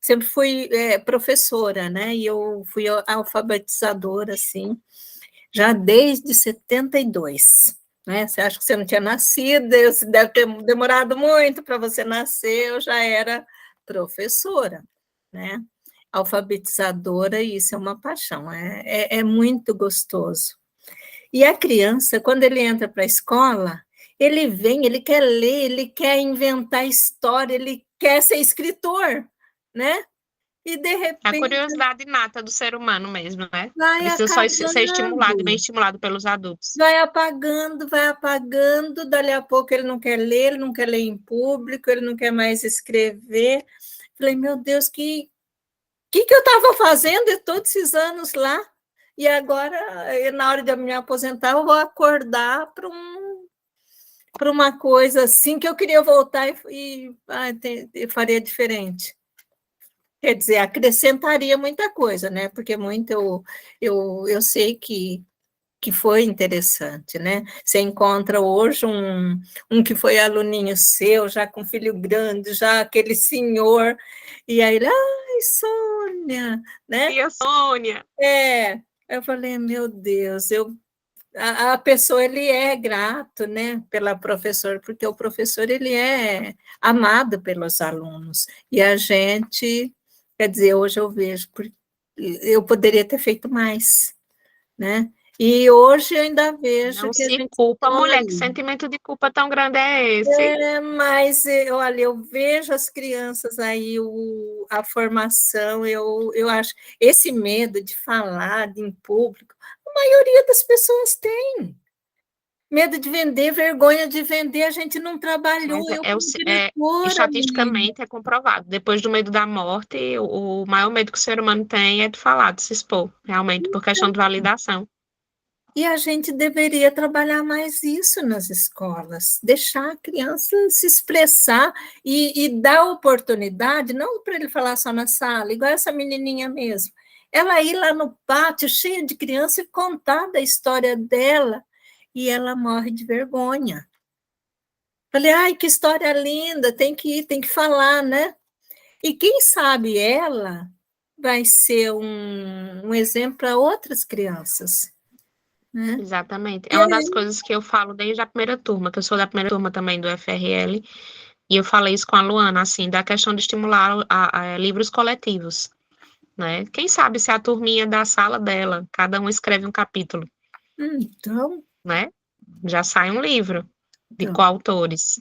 sempre fui professora, né? E eu fui alfabetizadora, assim, já desde 72. Né? Você acha que você não tinha nascido, deve ter demorado muito para você nascer, eu já era professora, né? Alfabetizadora, e isso é uma paixão, é muito gostoso. E a criança, quando ele entra para a escola, ele vem, ele quer ler, ele quer inventar história, ele quer ser escritor, né? E, de repente... A curiosidade inata do ser humano mesmo, né? Vai Precisa só ser estimulado, acabando. bem estimulado pelos adultos. Vai apagando, dali a pouco ele não quer ler, ele não quer ler em público, ele não quer mais escrever. Falei, meu Deus, que eu estava fazendo todos esses anos lá? E agora, na hora de eu me aposentar, eu vou acordar para uma coisa assim que eu queria voltar e faria diferente. Quer dizer, acrescentaria muita coisa, né? Porque muito eu sei que foi interessante, né? Você encontra hoje um que foi aluninho seu, já com filho grande, já aquele senhor, e aí ele, ai, Sônia, né? E a Sônia. Eu falei, meu Deus, a pessoa, ele é grato, né, pela professora, porque o professor, ele é amado pelos alunos, e a gente, quer dizer, hoje eu vejo, eu poderia ter feito mais, né? E hoje eu ainda vejo não que a gente culpa, mulher, que sentimento de culpa tão grande é esse? Mas, olha, eu vejo as crianças aí, a formação, eu acho, esse medo de falar em público, a maioria das pessoas tem. Medo de vender, vergonha de vender, a gente não trabalhou. Estatisticamente é comprovado. Depois do medo da morte, o maior medo que o ser humano tem é de falar, de se expor, realmente, por questão de validação. E a gente deveria trabalhar mais isso nas escolas, deixar a criança se expressar e dar oportunidade, não para ele falar só na sala, igual essa menininha mesmo. Ela ir lá no pátio, cheia de criança, e contar da história dela, e ela morre de vergonha. Falei, ai, que história linda, tem que ir, tem que falar, né? E quem sabe ela vai ser um exemplo para outras crianças. Né? Exatamente. É uma das coisas que eu falo desde a primeira turma, que eu sou da primeira turma também do FRL, e eu falei isso com a Luana, assim, da questão de estimular a livros coletivos, né? Quem sabe se a turminha da sala dela, cada um escreve um capítulo. Então... Né? Já sai um livro de coautores.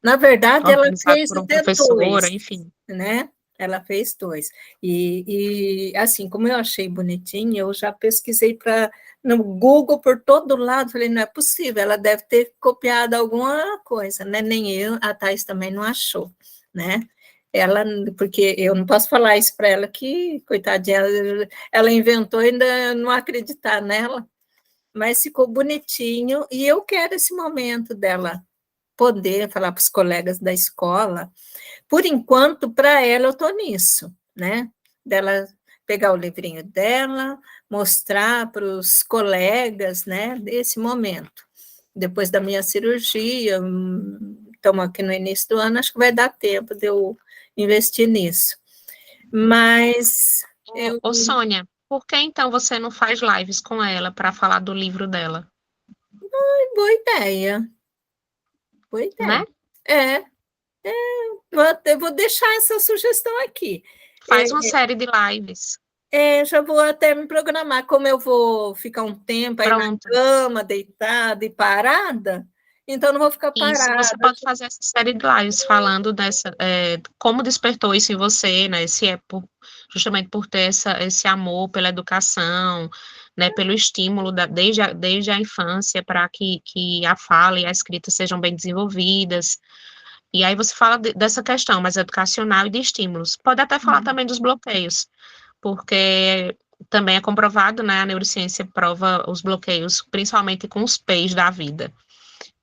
Na verdade, ela fez por uma até professora, 2, enfim. Né? Ela fez 2. E, assim, como eu achei bonitinho, eu já pesquisei no Google por todo lado, falei, não é possível, ela deve ter copiado alguma coisa, né? Nem eu, a Thais também não achou, né? Porque eu não posso falar isso para ela, que, coitadinha, ela inventou e ainda não acreditar nela, mas ficou bonitinho, e eu quero esse momento dela poder falar para os colegas da escola. Por enquanto, para ela, eu estou nisso, né? Dela pegar o livrinho dela, mostrar para os colegas, né, desse momento. Depois da minha cirurgia, estamos aqui no início do ano, acho que vai dar tempo de eu investir nisso. Mas... Ô, Sônia, por que então você não faz lives com ela para falar do livro dela? Boa ideia. Boa ideia. Né? Eu vou deixar essa sugestão aqui. Faz uma série de lives. Já vou até me programar, como eu vou ficar um tempo aí na cama, deitada e parada, então não vou ficar parada. Isso, você pode fazer essa série de lives falando dessa, como despertou isso em você, né? Se é justamente por ter esse amor pela educação, né? Pelo estímulo desde a infância para que a fala e a escrita sejam bem desenvolvidas. E aí você fala dessa questão mais educacional e de estímulos. Pode até falar também dos bloqueios, porque também é comprovado, né? A neurociência prova os bloqueios, principalmente com os P's da vida.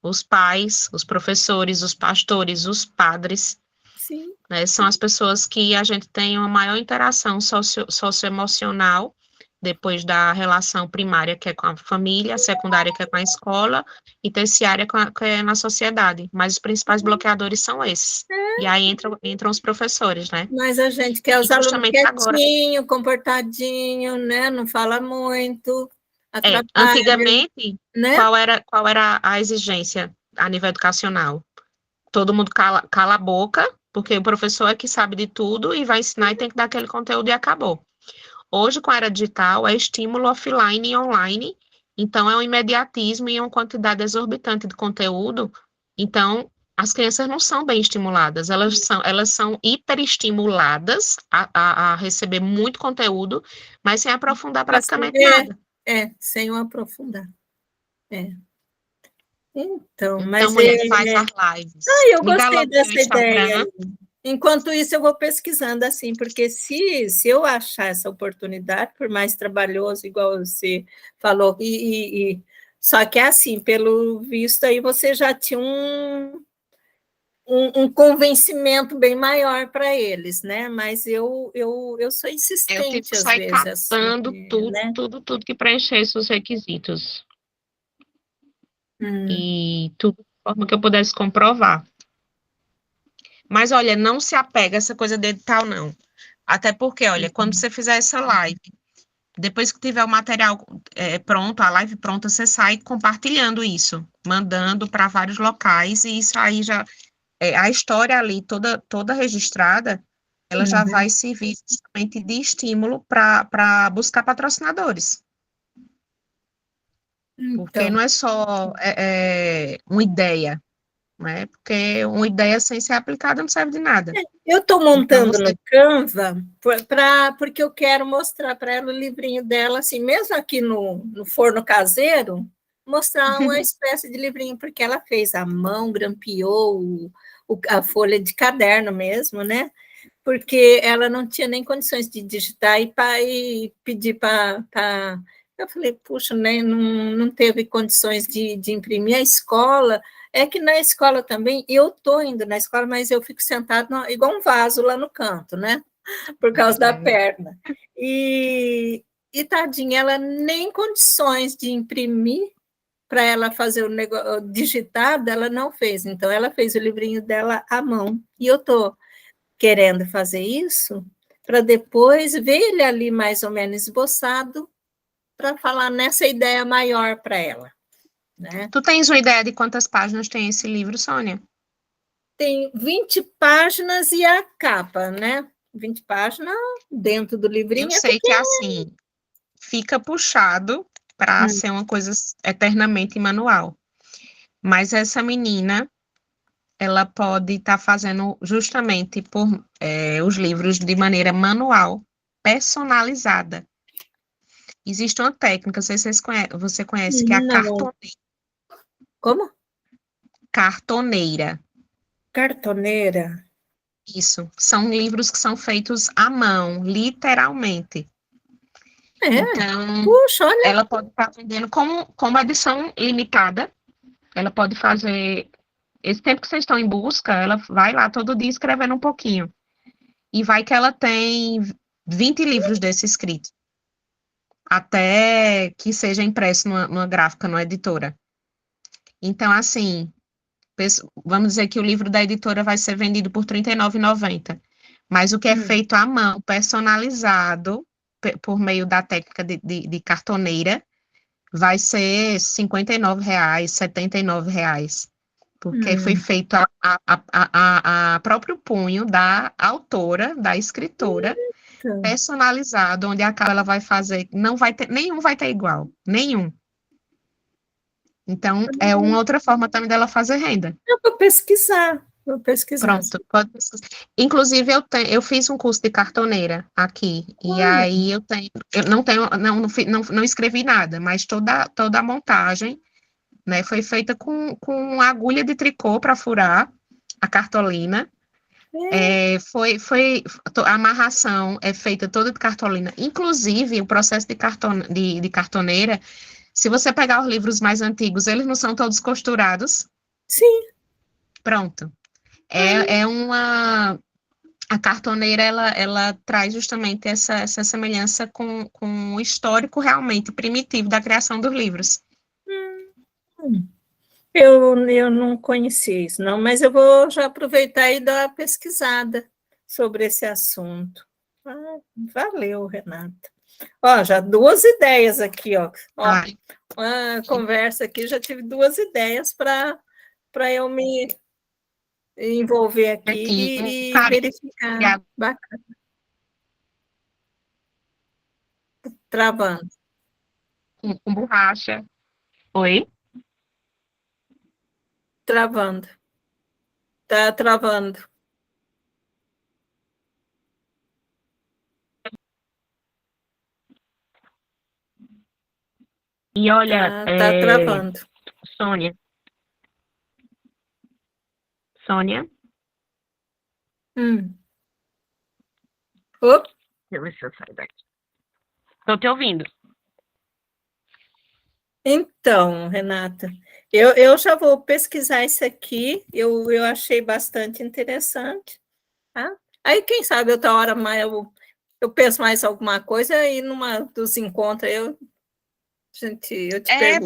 os pais, os professores, os pastores, os padres, Sim. né? São as pessoas que a gente tem uma maior interação socioemocional, depois da relação primária, que é com a família, secundária, que é com a escola, e terciária, que é na sociedade. Mas os principais bloqueadores são esses. E aí entram os professores, né? Mas a gente quer os E alunos justamente agora. quietinho, comportadinho, né? Não fala muito, atrapalha, Antigamente, né? qual era a exigência a nível educacional? Todo mundo cala a boca, porque o professor é que sabe de tudo e vai ensinar e tem que dar aquele conteúdo e acabou. Hoje, com a era digital, é estímulo offline e online, então é um imediatismo e uma quantidade exorbitante de conteúdo, então as crianças não são bem estimuladas, elas são hiperestimuladas a receber muito conteúdo, mas sem aprofundar praticamente nada. Sem o aprofundar. Então, Então, mulher, faz as lives. Eu Me dá gostei logo dessa teu Instagram. ideia. Enquanto isso, eu vou pesquisando assim, porque se eu achar essa oportunidade, por mais trabalhoso, igual você falou, só que é assim, pelo visto aí, você já tinha um convencimento bem maior para eles, né? Mas eu sou insistente, Eu tive que às sair vezes. catando Assim, né? tudo que preenchesse os requisitos. E tudo de forma que eu pudesse comprovar. Mas, olha, não se apega a essa coisa de edital, não. Até porque, olha, quando você fizer essa live, depois que tiver o material pronto, a live pronta, você sai compartilhando isso, mandando para vários locais, e isso aí já... a história ali, toda registrada, ela já vai servir justamente de estímulo para buscar patrocinadores. Porque Então, não é só uma ideia, né? Porque uma ideia sem ser aplicada não serve de nada. eu estou montando Então, no Canva porque eu quero mostrar para ela o livrinho dela, assim, mesmo aqui no forno caseiro, mostrar uma espécie de livrinho, porque ela fez à mão, grampeou a folha de caderno mesmo, né? Porque ela não tinha nem condições de digitar e pedir para... Eu falei, puxa, né, não teve condições de imprimir. A escola, é que na escola também, eu estou indo na escola, mas eu fico sentada igual um vaso lá no canto, né? Por causa da perna. E tadinha, ela nem condições de imprimir para ela fazer o negócio digitado, ela não fez. Então, ela fez o livrinho dela à mão. E eu estou querendo fazer isso para depois ver ele ali mais ou menos esboçado para falar nessa ideia maior para ela. Né? Tu tens uma ideia de quantas páginas tem esse livro, Sônia? Tem 20 páginas e a capa, né? 20 páginas dentro do livrinho. Eu sei que assim, fica puxado para ser uma coisa eternamente manual. Mas essa menina, ela pode estar fazendo justamente os livros de maneira manual, personalizada. Existe uma técnica, não sei se você conhece, que é a cartoneira. Como? Cartoneira. Cartoneira. Isso. São livros que são feitos à mão, literalmente. Então, puxa, olha. ela pode estar vendendo como edição limitada. Ela pode fazer... Esse tempo que vocês estão em busca, ela vai lá todo dia escrevendo um pouquinho. E vai que ela tem 20 livros desse escrito. Até que seja impresso numa gráfica, numa editora. Então, assim, vamos dizer que o livro da editora vai ser vendido por R$ 39,90. Mas o que é feito à mão, personalizado, por meio da técnica de cartoneira, vai ser R$ 59,00, R$ 79,00. Porque foi feito a próprio punho da autora, da escritora, personalizado, onde a capa ela vai fazer, nenhum vai ter igual, nenhum. Então, é uma outra forma também dela fazer renda. Eu vou pesquisar. Pronto, pode pesquisar. Inclusive, eu fiz um curso de cartoneira aqui, e aí eu não escrevi nada, mas toda a montagem, né, foi feita com agulha de tricô para furar a cartolina. A amarração é feita toda de cartolina. Inclusive, o processo de cartoneira, se você pegar os livros mais antigos, eles não são todos costurados, Sim. Pronto. A cartoneira, ela traz justamente essa semelhança com o histórico realmente primitivo da criação dos livros. Eu não conhecia isso, não, mas eu vou já aproveitar e dar uma pesquisada sobre esse assunto. Valeu, Renata. Ó, já 2 ideias aqui, ó. Uma conversa aqui, já tive 2 ideias para eu me envolver aqui e verificar. Bacana. Travando. Com borracha. Oi? Travando. Tá travando. E olha, Tá travando. Sônia. Opa. Deixa eu sair daqui. Estou te ouvindo. Então, Renata, eu já vou pesquisar isso aqui, eu achei bastante interessante, tá? Aí, quem sabe, outra hora mais eu penso mais alguma coisa e numa dos encontros eu te pergunto.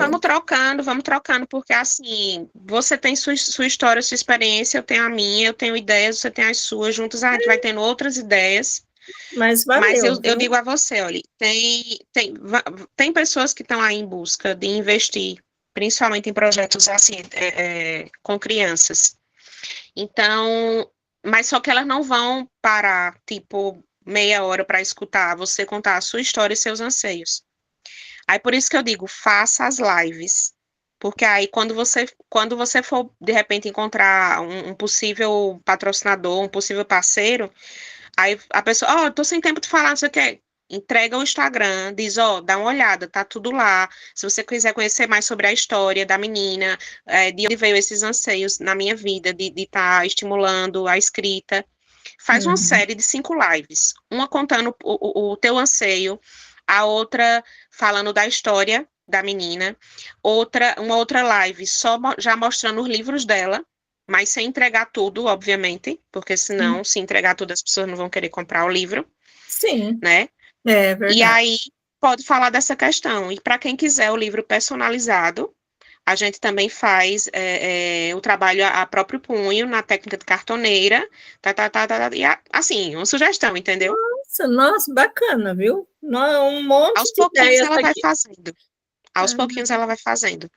Vamos trocando, porque assim, você tem sua história, sua experiência, eu tenho a minha, eu tenho ideias, você tem as suas, juntos a gente vai tendo outras ideias. Mas valeu, eu digo a você, olha, tem pessoas que estão aí em busca de investir, principalmente em projetos assim, com crianças. Então, mas só que elas não vão parar, tipo, meia hora para escutar você contar a sua história e seus anseios. Aí por isso que eu digo, faça as lives. Porque aí quando você for, de repente, encontrar um possível patrocinador, um possível parceiro, aí a pessoa, tô sem tempo de falar, não sei o quê. Entrega o Instagram, diz, dá uma olhada, tá tudo lá. Se você quiser conhecer mais sobre a história da menina, de onde veio esses anseios na minha vida, de estar estimulando a escrita, faz uma série de 5 lives. Uma contando o teu anseio, a outra falando da história da menina, uma outra live só já mostrando os livros dela, mas sem entregar tudo, obviamente, porque senão, se entregar tudo, as pessoas não vão querer comprar o livro. Sim. Né? É verdade. E aí, pode falar dessa questão. E para quem quiser o livro personalizado, a gente também faz o trabalho a próprio punho, na técnica de cartoneira, e assim, uma sugestão, entendeu? Nossa, bacana, viu? Um monte Aos de pouquinhos ideias ela vai aqui. fazendo. Aos pouquinhos ela vai fazendo.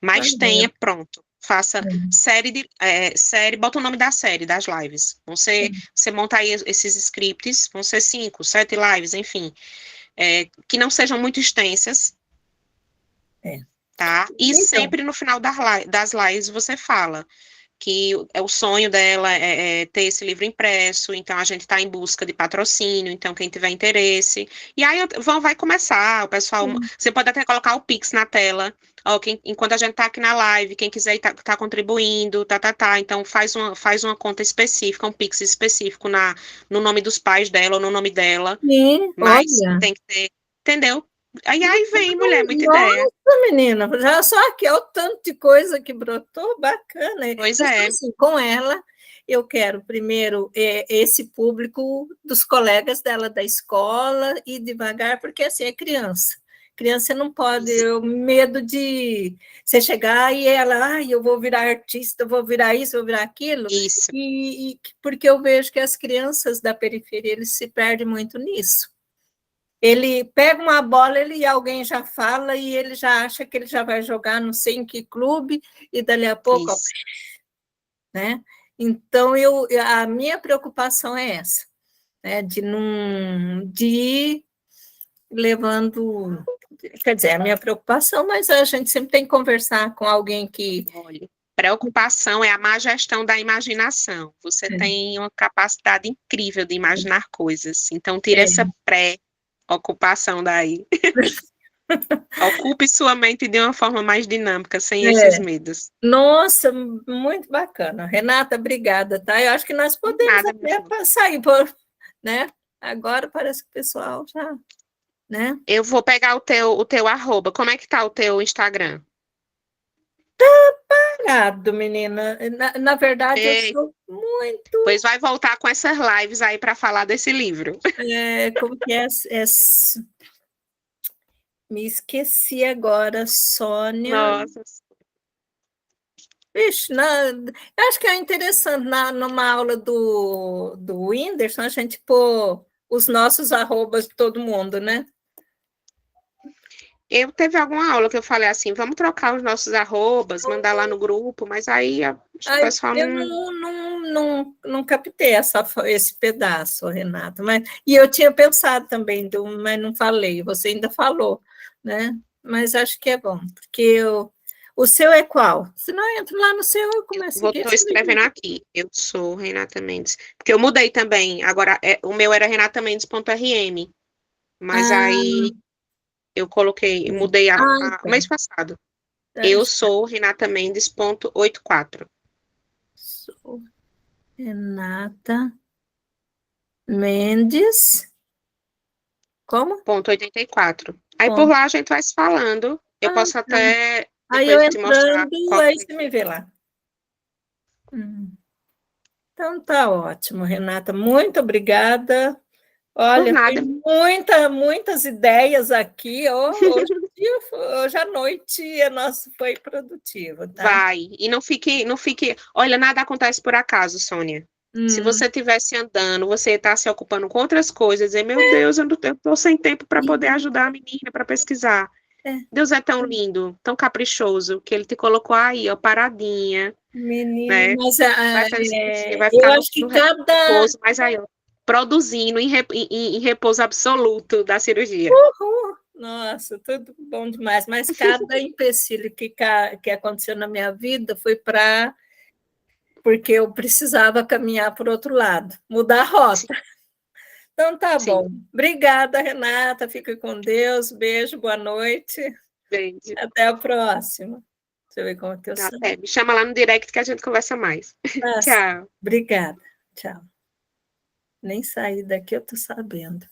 Mas tenha pronto. Faça série, bota o nome da série, das lives. Você monta aí esses scripts, vão ser 5, 7 lives, enfim. Que não sejam muito extensas. Tá? E Então. sempre no final das lives você fala que o sonho dela é ter esse livro impresso, então a gente está em busca de patrocínio, então quem tiver interesse. E aí vai começar, o pessoal. Você pode até colocar o Pix na tela, enquanto a gente está aqui na live, quem quiser tá contribuindo, então faz uma conta específica, um Pix específico no nome dos pais dela ou no nome dela. Sim, mas olha. tem que ter, entendeu? Aí vem, mulher, muita ideia. Nossa, menina, já só aqui é o tanto de coisa que brotou, bacana. Pois então, assim, com ela, eu quero primeiro esse público dos colegas dela da escola e devagar, porque assim, é criança. Criança não pode, o medo de você chegar e ela, eu vou virar artista, eu vou virar isso, eu vou virar aquilo. Isso. E porque eu vejo que as crianças da periferia, eles se perdem muito nisso. Ele pega uma bola, alguém já fala e ele já acha que ele já vai jogar não sei em que clube e dali a pouco, né? Então a minha preocupação é essa, né? De ir levando, quer dizer, a minha preocupação, mas a gente sempre tem que conversar com alguém que. Olha, preocupação é a má gestão da imaginação. Você tem uma capacidade incrível de imaginar coisas. Então tira essa ocupação daí. Ocupe sua mente de uma forma mais dinâmica, sem esses medos. Nossa, muito bacana. Renata, obrigada, tá? Eu acho que nós podemos até sair né? Agora parece que o pessoal já, né? Eu vou pegar o teu arroba. Como é que tá o teu Instagram? trabalhado, menina. Na verdade, eu Ei, sou muito. pois vai voltar com essas lives aí para falar desse livro. Como que é? Me esqueci agora, Sônia. Nossa. Vixe, eu acho que é interessante, numa aula do Whindersson, a gente pôr os nossos arrobas de todo mundo, né? Eu teve alguma aula que eu falei assim, vamos trocar os nossos arrobas, mandar lá no grupo, mas aí acho que o pessoal Eu não captei esse pedaço, Renata. E eu tinha pensado também, mas não falei, você ainda falou, né? Mas acho que é bom, porque o seu é qual? Se não, eu entro lá no seu e começo a Estou escrevendo aqui. Eu sou Renata Mendes. Porque eu mudei também. Agora, o meu era renatamendes.rm. Mas aí eu coloquei, mudei mês passado. Eu sou renatamendes.84. Sou Renata Mendes. Como? .84. Aí por lá a gente vai se falando. Eu posso até Aí eu depois te mostrar entrando, aí você me vê lá. Então tá ótimo, Renata. Muito obrigada. Olha, muitas ideias aqui. Hoje à noite a nossa foi produtiva, tá? Vai. E não fique. Olha, nada acontece por acaso, Sônia. Se você estivesse andando, você está se ocupando com outras coisas, e meu Deus, eu estou sem tempo para poder ajudar a menina para pesquisar. Deus é tão lindo, tão caprichoso, que ele te colocou aí, ó, paradinha. Menina, Né? mas vai eu ficar acho que cada. repouso, mas aí, ó, produzindo em repouso absoluto da cirurgia. Nossa, tudo bom demais. Mas cada empecilho que aconteceu na minha vida foi porque eu precisava caminhar por outro lado, mudar a rota. Sim. Então tá bom. Obrigada, Renata. Fica com Deus. Beijo, boa noite. Beijo. Até a próxima. Deixa eu ver como é que eu sou. Me chama lá no direct que a gente conversa mais. Tchau. Obrigada. Tchau. Nem saí daqui, eu tô sabendo.